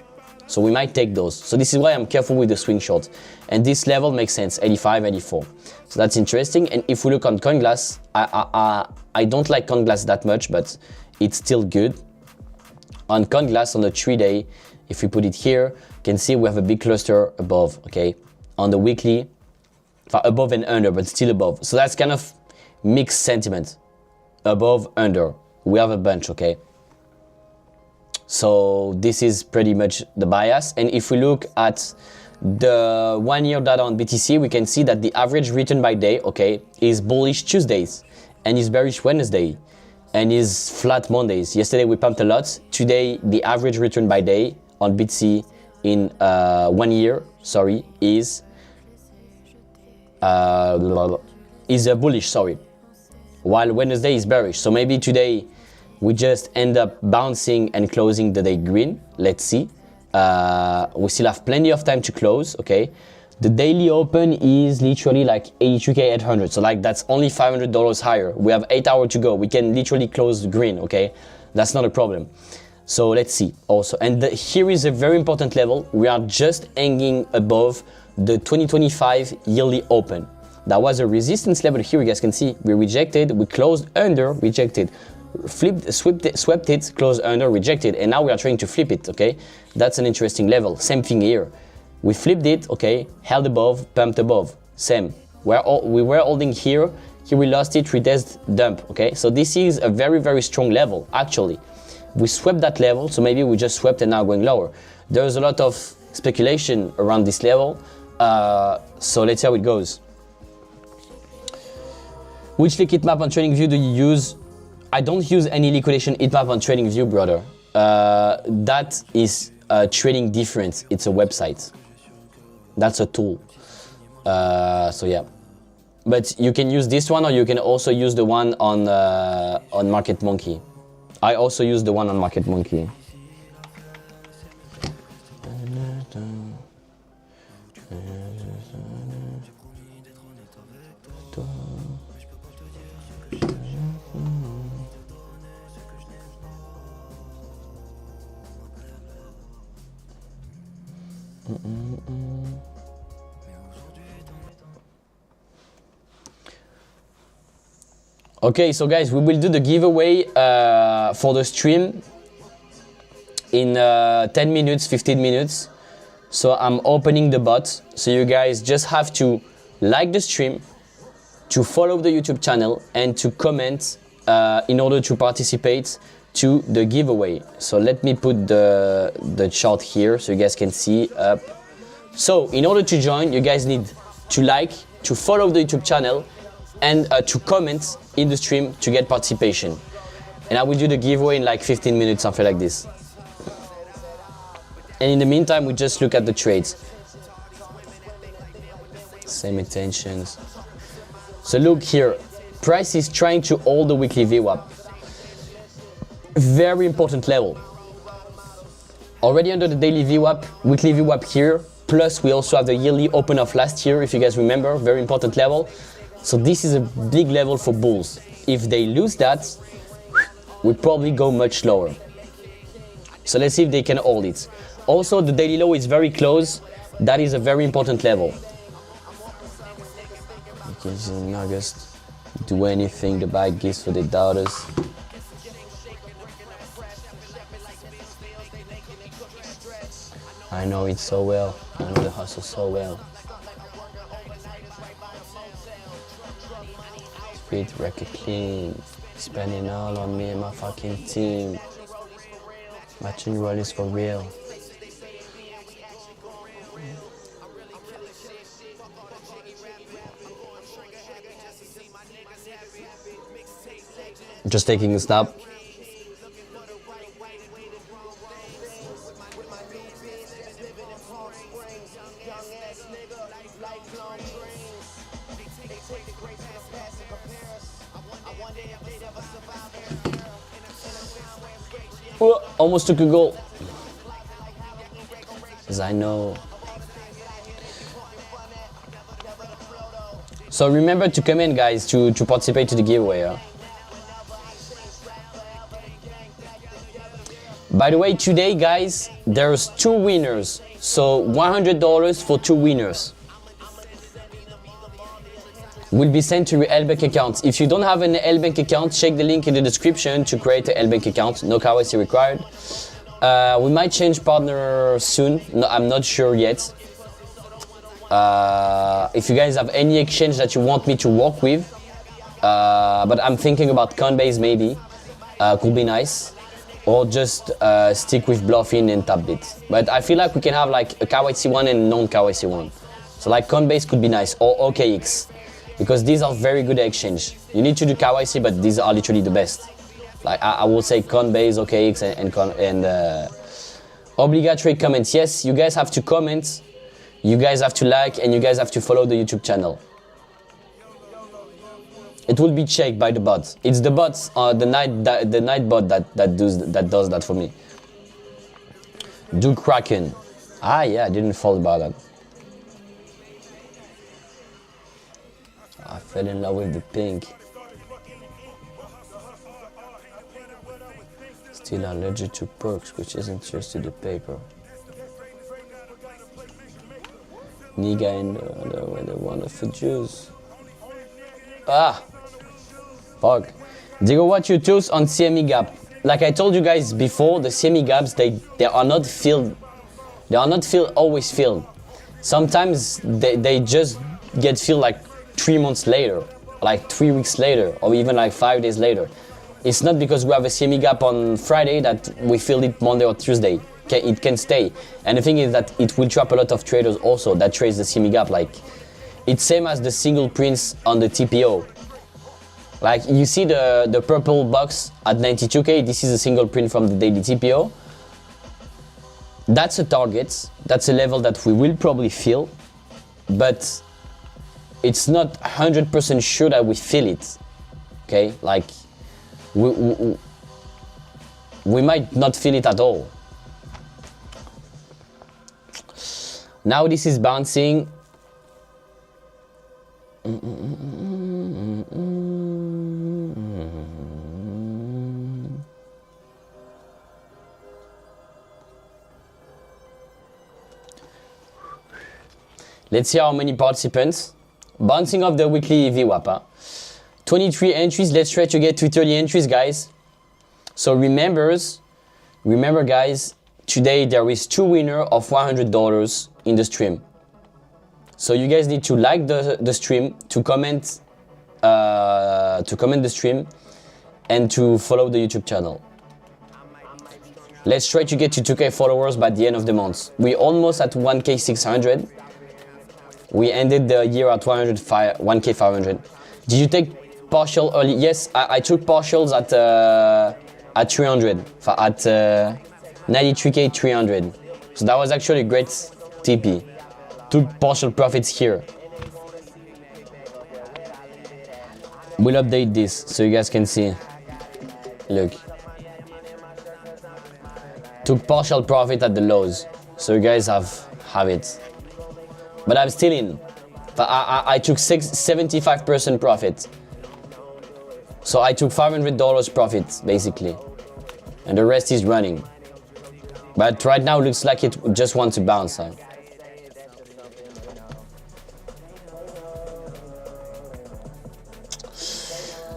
So we might take those. So this is why I'm careful with the swing short. And this level makes sense, 85, 84. So that's interesting. And if we look on CoinGlass, I don't like CoinGlass that much, but it's still good. On CoinGlass, on the 3-day, if we put it here, you can see we have a big cluster above, okay? On the weekly, above and under, but still above. So that's kind of mixed sentiment. Above, under. We have a bunch, okay? So this is pretty much the bias. And if we look at the 1 year data on BTC, we can see that the average return by day, okay, is bullish Tuesdays and is bearish Wednesday and is flat Mondays. Yesterday we pumped a lot. Today the average return by day on BTC in 1 year, sorry, is bullish, sorry, while Wednesday is bearish. So maybe today we just end up bouncing and closing the day green. Let's see. We still have plenty of time to close, okay? The daily open is literally like 82K800. So like that's only $500 higher. We have 8 hours to go. We can literally close green, okay? That's not a problem. So let's see also. And here is a very important level. We are just hanging above the 2025 yearly open. That was a resistance level here. You guys can see we rejected, we closed under, rejected, flipped, swept it, closed under, rejected, and now we are trying to flip it. Okay, that's an interesting level. Same thing here. We flipped it. Okay, held above, pumped above. Same. We were holding here. Here we lost it, retest, dump. Okay, so this is a very, very strong level. Actually, we swept that level, so maybe we just swept and now going lower. There's a lot of speculation around this level. So let's see how it goes. Which liquid map on TradingView do you use? I don't use any liquidation heat map on TradingView, brother. That is trading difference. It's a website. That's a tool. So yeah. But you can use this one, or you can also use the one on Market Monkey. I also use the one on Market Monkey. Okay, so guys, we will do the giveaway for the stream in 10 minutes, 15 minutes. So I'm opening the bot. So you guys just have to like the stream, to follow the YouTube channel, and to comment in order to participate to the giveaway. So let me put the chart here so you guys can see up. So in order to join, you guys need to like, to follow the YouTube channel, and to comment in the stream to get participation. And I will do the giveaway in like 15 minutes, something like this. And in the meantime, we just look at the trades. Same intentions. So look here, price is trying to hold the weekly VWAP. Very important level. Already under the daily VWAP, weekly VWAP here, plus we also have the yearly open of last year, if you guys remember, very important level. So this is a big level for bulls. If they lose that, we probably go much lower. So let's see if they can hold it. Also, the daily low is very close. That is a very important level. Because in August, do anything the buy gives for the doubters. I know it so well. I know the hustle so well. Speed record clean. Spending all on me and my fucking team. Matching roll is for real. Just taking a snap. Oh, almost took a goal. As I know. So remember to comment, guys, to participate to the giveaway. Huh? By the way, today, guys, there's 2 winners. So $100 for 2 winners will be sent to your Lbank account. If you don't have an Lbank account, check the link in the description to create an Lbank account. No KYC required. We might change partner soon. No, I'm not sure yet. If you guys have any exchange that you want me to work with, but I'm thinking about Coinbase maybe. Could be nice. Or just stick with Bluffin and Tapbit. But I feel like we can have like a KYC one and non-KYC one. So like Coinbase could be nice, or OKX. Because these are very good exchange. You need to do KYC, but these are literally the best. Like I will say Coinbase, OKX, and obligatory comments. Yes, you guys have to comment, you guys have to like, and you guys have to follow the YouTube channel. It will be checked by the bot. It's the bots, the night bot that does that for me. Do Kraken. Ah yeah, I didn't fall about that. I fell in love with the pink. Still allergic to perks, which isn't just to the paper. Nigga in the wonderful juice. Fuck. Diego, what you choose on CME gap? Like I told you guys before, the CME gaps, they are not filled. They are not always filled. Sometimes they just get filled like 3 months later, like 3 weeks later, or even like 5 days later. It's not because we have a CME gap on Friday that we filled it Monday or Tuesday. It can stay. And the thing is that it will trap a lot of traders also that trades the CME gap. Like, it's same as the single prints on the TPO. Like, you see the purple box at 92K, this is a single print from the daily TPO. That's a target, that's a level that we will probably fill, but it's not 100% sure that we fill it, okay? Like, we might not fill it at all. Now this is bouncing. Let's see how many participants. Bouncing off the weekly VWAP. Huh? 23 entries. Let's try to get to 30 entries, guys. So remember guys, today there is 2 winners of $100 in the stream. So you guys need to like the stream, to comment the stream, and to follow the YouTube channel. Let's try to get to 2K followers by the end of the month. We're almost at 1K 600. We ended the year at 1K 500. Did you take partial early? Yes, I took partials at 300, at 93K 300. So that was actually a great TP. Took partial profits here. We'll update this so you guys can see. Look. Took partial profit at the lows. So you guys have it. But I'm still in. I took 75% profit. So I took $500 profit, basically. And the rest is running. But right now it looks like it just wants to bounce. Huh?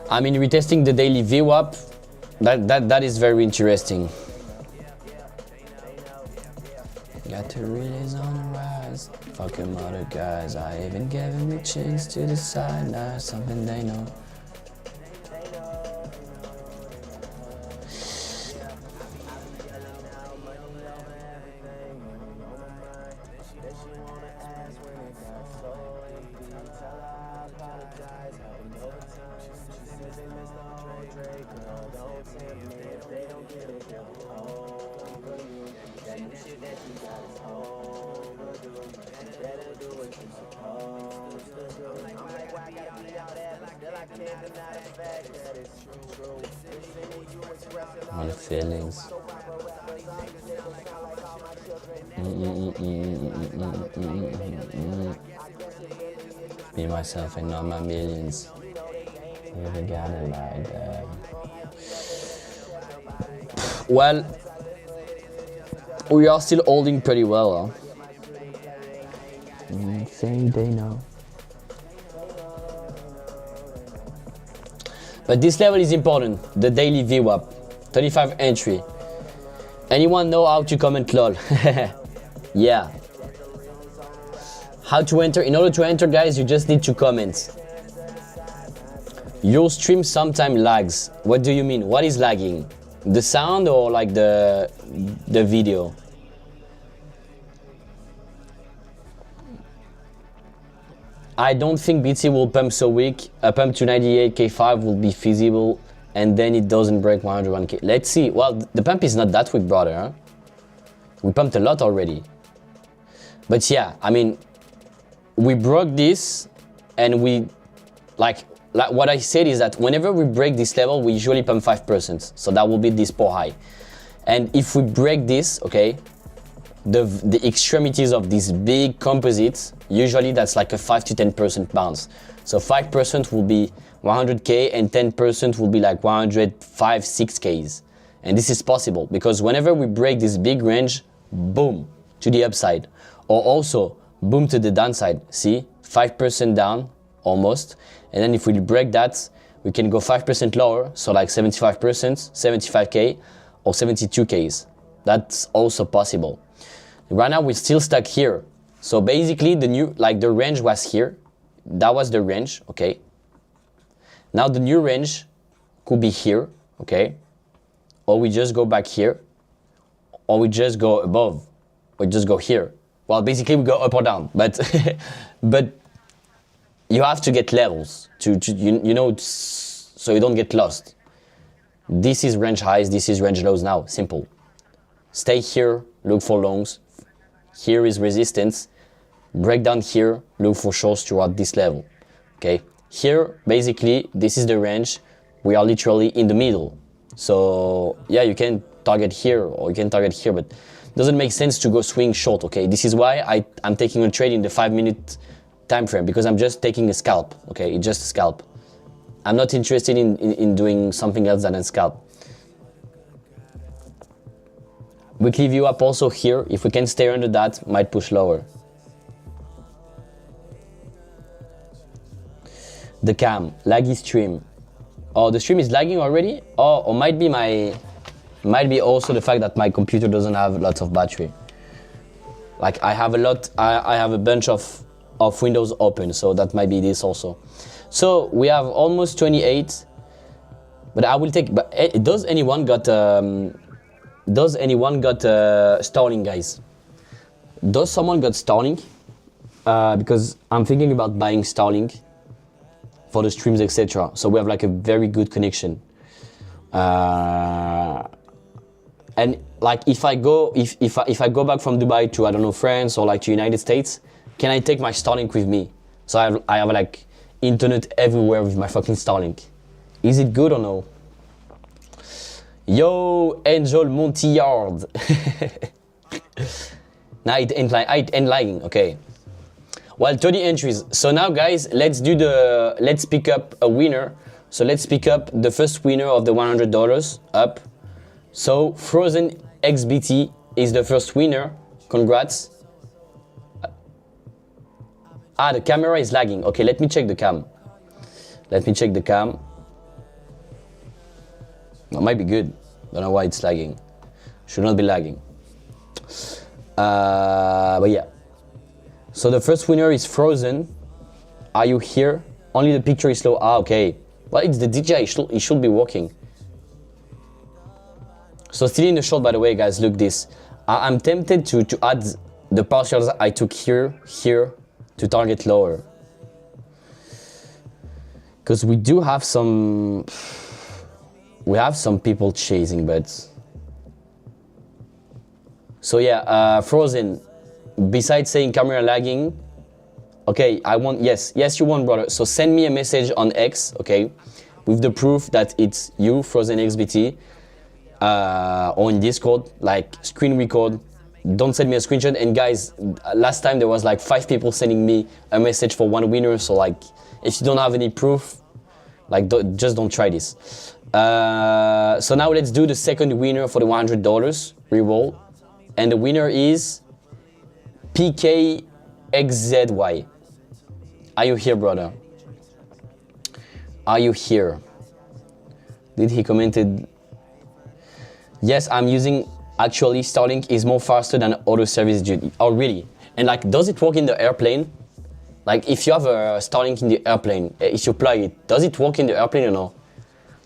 I mean, retesting the daily VWAP, that is very interesting. Got to release on the rise. Fucking other guys, I even gave him a chance to decide. Now something they know. On feelings. Me, myself, and all my millions. Never got it like that. Well, we are still holding pretty well, huh? Saying they know. But this level is important, the daily VWAP, 35 entry. Anyone know how to comment lol? Yeah. How to enter? In order to enter, guys, you just need to comment. Your stream sometimes lags. What do you mean? What is lagging? The sound or like the video? I don't think BT will pump so weak. A pump to 98K5 will be feasible, and then it doesn't break 101K. Let's see. Well, the pump is not that weak, brother. Huh? We pumped a lot already. But yeah, I mean, we broke this, and we, like what I said is that whenever we break this level, we usually pump 5%. So that will be this poor high. And if we break this, okay, the extremities of these big composites, usually that's like a 5 to 10% bounce. So 5% will be 100K and 10% will be like 105, 6Ks. And this is possible because whenever we break this big range, boom, to the upside. Or also, boom to the downside. See, 5% down, almost. And then if we break that, we can go 5% lower, so like 75%, 75K or 72Ks. That's also possible. Right now we're still stuck here. So basically the range was here. That was the range, okay? Now the new range could be here, okay? Or we just go back here, or we just go above, or just go here. Well, basically we go up or down, but but you have to get levels to you know, so you don't get lost. This is range highs, this is range lows now, simple. Stay here, look for longs. Here is resistance. Break down here, look for shorts throughout this level, okay? Here, basically, this is the range. We are literally in the middle. So yeah, you can target here or you can target here, but it doesn't make sense to go swing short, okay? This is why I'm taking a trade in the 5-minute time frame, because I'm just taking a scalp, okay? It's just a scalp. I'm not interested in doing something else than a scalp. Weekly view up also here. If we can stay under that, might push lower. The cam, laggy stream. Oh, the stream is lagging already? Oh, or might be also the fact that my computer doesn't have lots of battery. Like I have a bunch of windows open, so that might be this also. So we have almost 28, but I will take, but does anyone got Starlink, guys? Does someone got Starlink? Because I'm thinking about buying Starlink for the streams, etc. So we have like a very good connection. And like if I go back from Dubai to, I don't know, France or like to United States, can I take my Starlink with me? So I have like internet everywhere with my fucking Starlink. Is it good or no? Yo, Angel Montillard. Now it ain't lagging, okay. Well, 30 entries. So now guys, let's pick up a winner. So let's pick up the first winner of the $100 up. So Frozen XBT is the first winner. Congrats. The camera is lagging. Okay, let me check the cam. That might be good. Don't know why it's lagging. Should not be lagging. But yeah. So the first winner is Frozen. Are you here? Only the picture is slow. Okay. Well, it's the DJI. It should be working. So still in the short, by the way, guys, look this. I'm tempted to add the partials I took here to target lower. Because we do have some... We have some people chasing, but... So yeah, Frozen, besides saying camera lagging, okay, I want, yes, you want, brother. So send me a message on X, okay, with the proof that it's you, Frozen XBT, or in Discord, like screen record. Don't send me a screenshot. And guys, last time there was like 5 people sending me a message for one winner. So like, if you don't have any proof, like just don't try this. So now let's do the second winner for the $100 reroll. And the winner is PKXZY. Are you here, brother? Are you here? Did he commented? Yes, I'm using, actually Starlink is more faster than other service. Oh really? And like, does it work in the airplane? Like if you have a Starlink in the airplane, if you plug it, does it work in the airplane or no?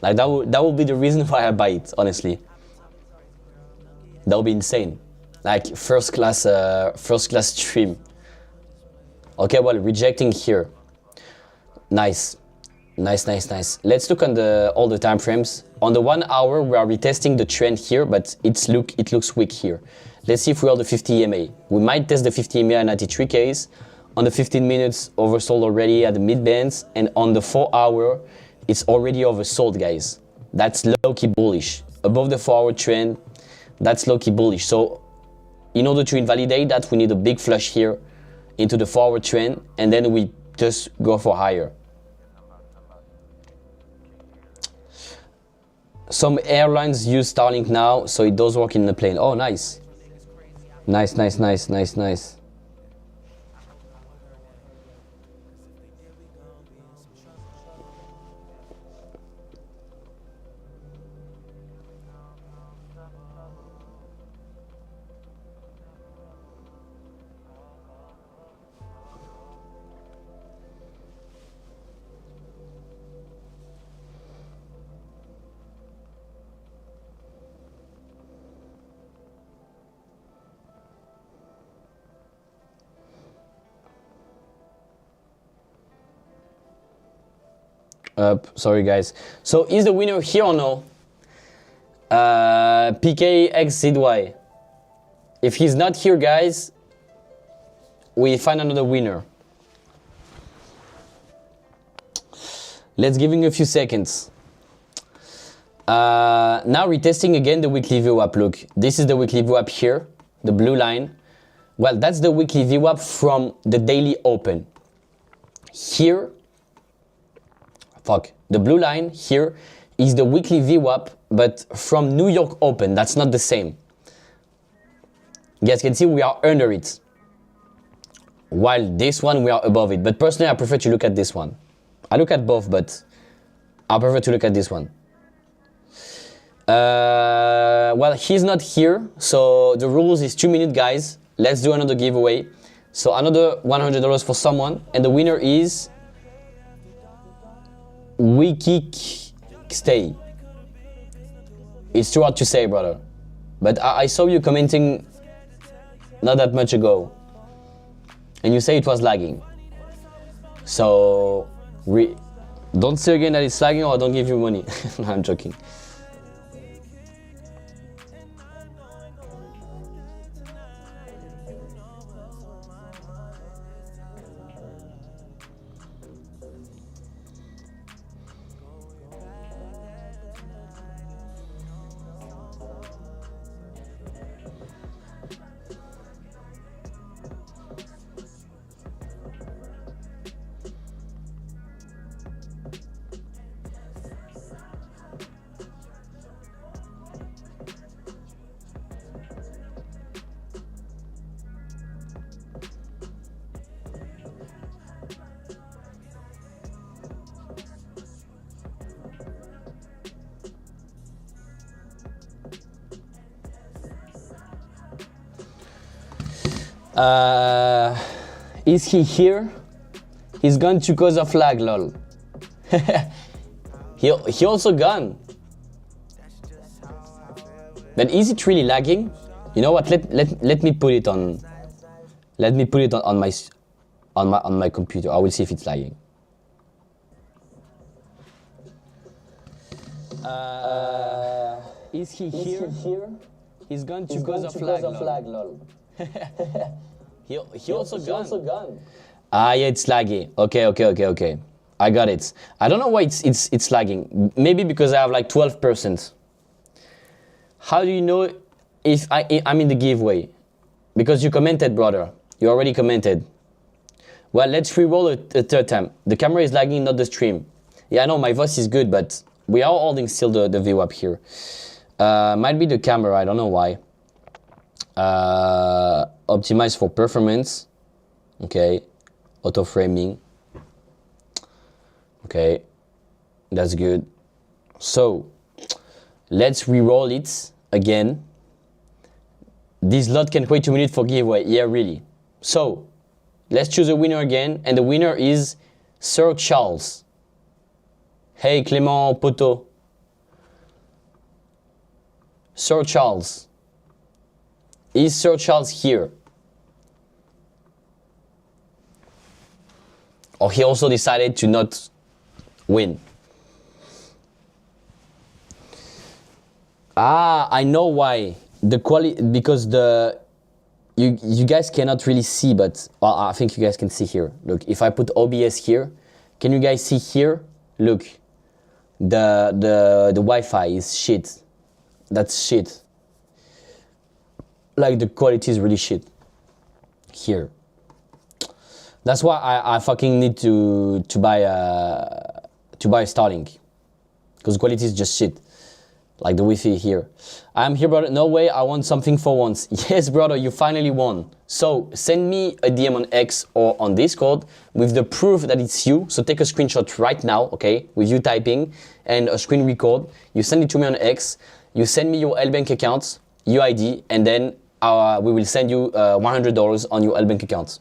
Like that will be the reason why I buy it, honestly. That would be insane. Like first class stream. Okay, well, rejecting here. Nice. Let's look on all the time frames. On the 1 hour, we are retesting the trend here, but it looks weak here. Let's see if we are the 50 EMA. We might test the 50 EMA at 93Ks. On the 15 minutes, oversold already at the mid bands, and on the 4 hour, it's already oversold, guys. That's low-key bullish. Above the 4 hour trend, that's low-key bullish. So in order to invalidate that, we need a big flush here into the 4 hour trend, and then we just go for higher. Some airlines use Starlink now, so it does work in the plane. Oh, nice. Nice. Up. Sorry, guys. So is the winner here or no? PKXZY. If he's not here, guys, we find another winner. Let's give him a few seconds. Now retesting again the weekly VWAP. Look, this is the weekly VWAP here, the blue line. Well, that's the weekly VWAP from the daily open. Here, the blue line here is the weekly VWAP, but from New York open. That's not the same. You guys can see we are under it, while this one we are above it. But personally, I prefer to look at this one. I look at both, but I prefer to look at this one. Well, he's not here, so the rules is 2 minutes, guys. Let's do another giveaway. So another $100 for someone, and the winner is Stay. It's too hard to say, brother, but I saw you commenting not that much ago, and you say it was lagging. So don't say again that it's lagging, or I don't give you money. No, I'm joking. Is he here? He's gone to cause of lag, lol. he also gone. But is it really lagging? You know what? Let me put it on. Let me put it on my computer. I will see if it's lagging. Is he here? He's gone to cause of lag, lol. he also gone. Ah, yeah, it's laggy. Okay. I got it. I don't know why it's lagging. Maybe because I have like 12%. How do you know if I'm in the giveaway? Because you commented, brother. You already commented. Well, let's re-roll a third time. The camera is lagging, not the stream. Yeah, I know my voice is good, but we are holding still the VWAP here. Might be the camera, I don't know why. Optimize for performance. Okay. Auto framing. Okay. That's good. So let's re-roll it again. This lot can wait 2 minutes for giveaway. Yeah, really. So let's choose a winner again, and the winner is Sir Charles. Hey, Clément Poto. Sir Charles. Is Sir Charles here? Or he also decided to not win? Ah, I know why. The quality, because you guys cannot really see, but I think you guys can see here. Look, if I put OBS here, can you guys see here? Look, the Wi-Fi is shit. That's shit. Like the quality is really shit here. That's why I fucking need to buy Starlink, because quality is just shit. Like the Wi-Fi here. I'm here, brother. No way, I want something for once. Yes, brother, you finally won. So send me a DM on X or on Discord with the proof that it's you. So take a screenshot right now, okay, with you typing and a screen record. You send it to me on X. You send me your Lbank account, UID, and then we will send you $100 on your Lbank account.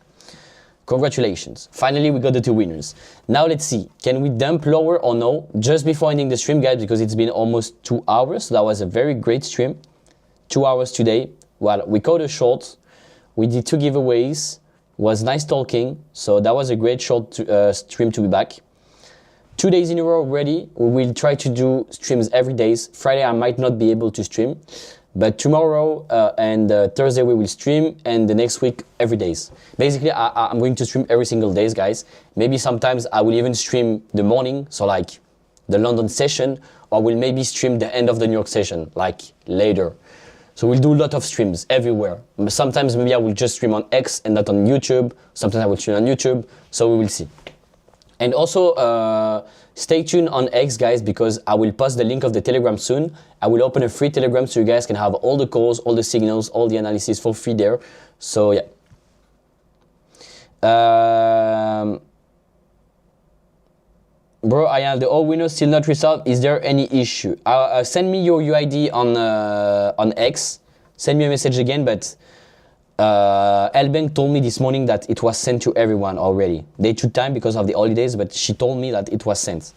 Congratulations. Finally, we got the 2 winners. Now let's see. Can we dump lower or no? Just before ending the stream, guys, because it's been almost 2 hours. So that was a very great stream. 2 hours today. Well, we caught a short. We did 2 giveaways. It was nice talking. So that was a great short stream to be back. 2 days in a row already. We will try to do streams every day. Friday I might not be able to stream, but tomorrow and Thursday we will stream, and the next week every days. Basically, I'm going to stream every single day, guys. Maybe sometimes I will even stream the morning, so like the London session, or will maybe stream the end of the New York session, like later. So we'll do a lot of streams everywhere. Sometimes maybe I will just stream on X and not on YouTube. Sometimes I will stream on YouTube, so we will see. And also, stay tuned on X, guys, because I will post the link of the Telegram soon. I will open a free Telegram so you guys can have all the calls, all the signals, all the analysis for free there. So yeah. Bro, I have the all winners still not resolved. Is there any issue? Send me your UID on X. Send me a message again, but Lbank told me this morning that it was sent to everyone already. They took time because of the holidays, but she told me that it was sent.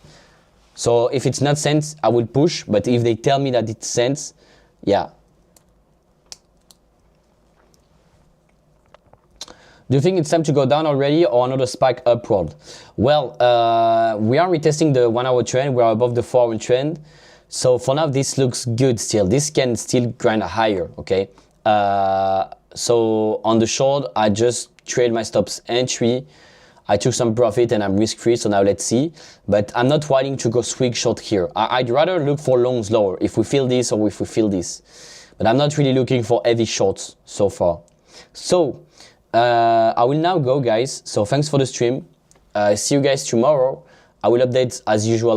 So if it's not sent, I will push, but if they tell me that it's sent, yeah. Do you think it's time to go down already or another spike upward? Well, we are retesting the 1 hour trend. We are above the 4 hour trend. So for now, this looks good still. This can still grind higher, okay? So on the short, I just trade my stops entry. I took some profit and I'm risk free, so now let's see. But I'm not wanting to go swing short here. I'd rather look for longs lower if we feel this or if we feel this. But I'm not really looking for heavy shorts so far. So I will now go, guys. So thanks for the stream. See you guys tomorrow. I will update as usual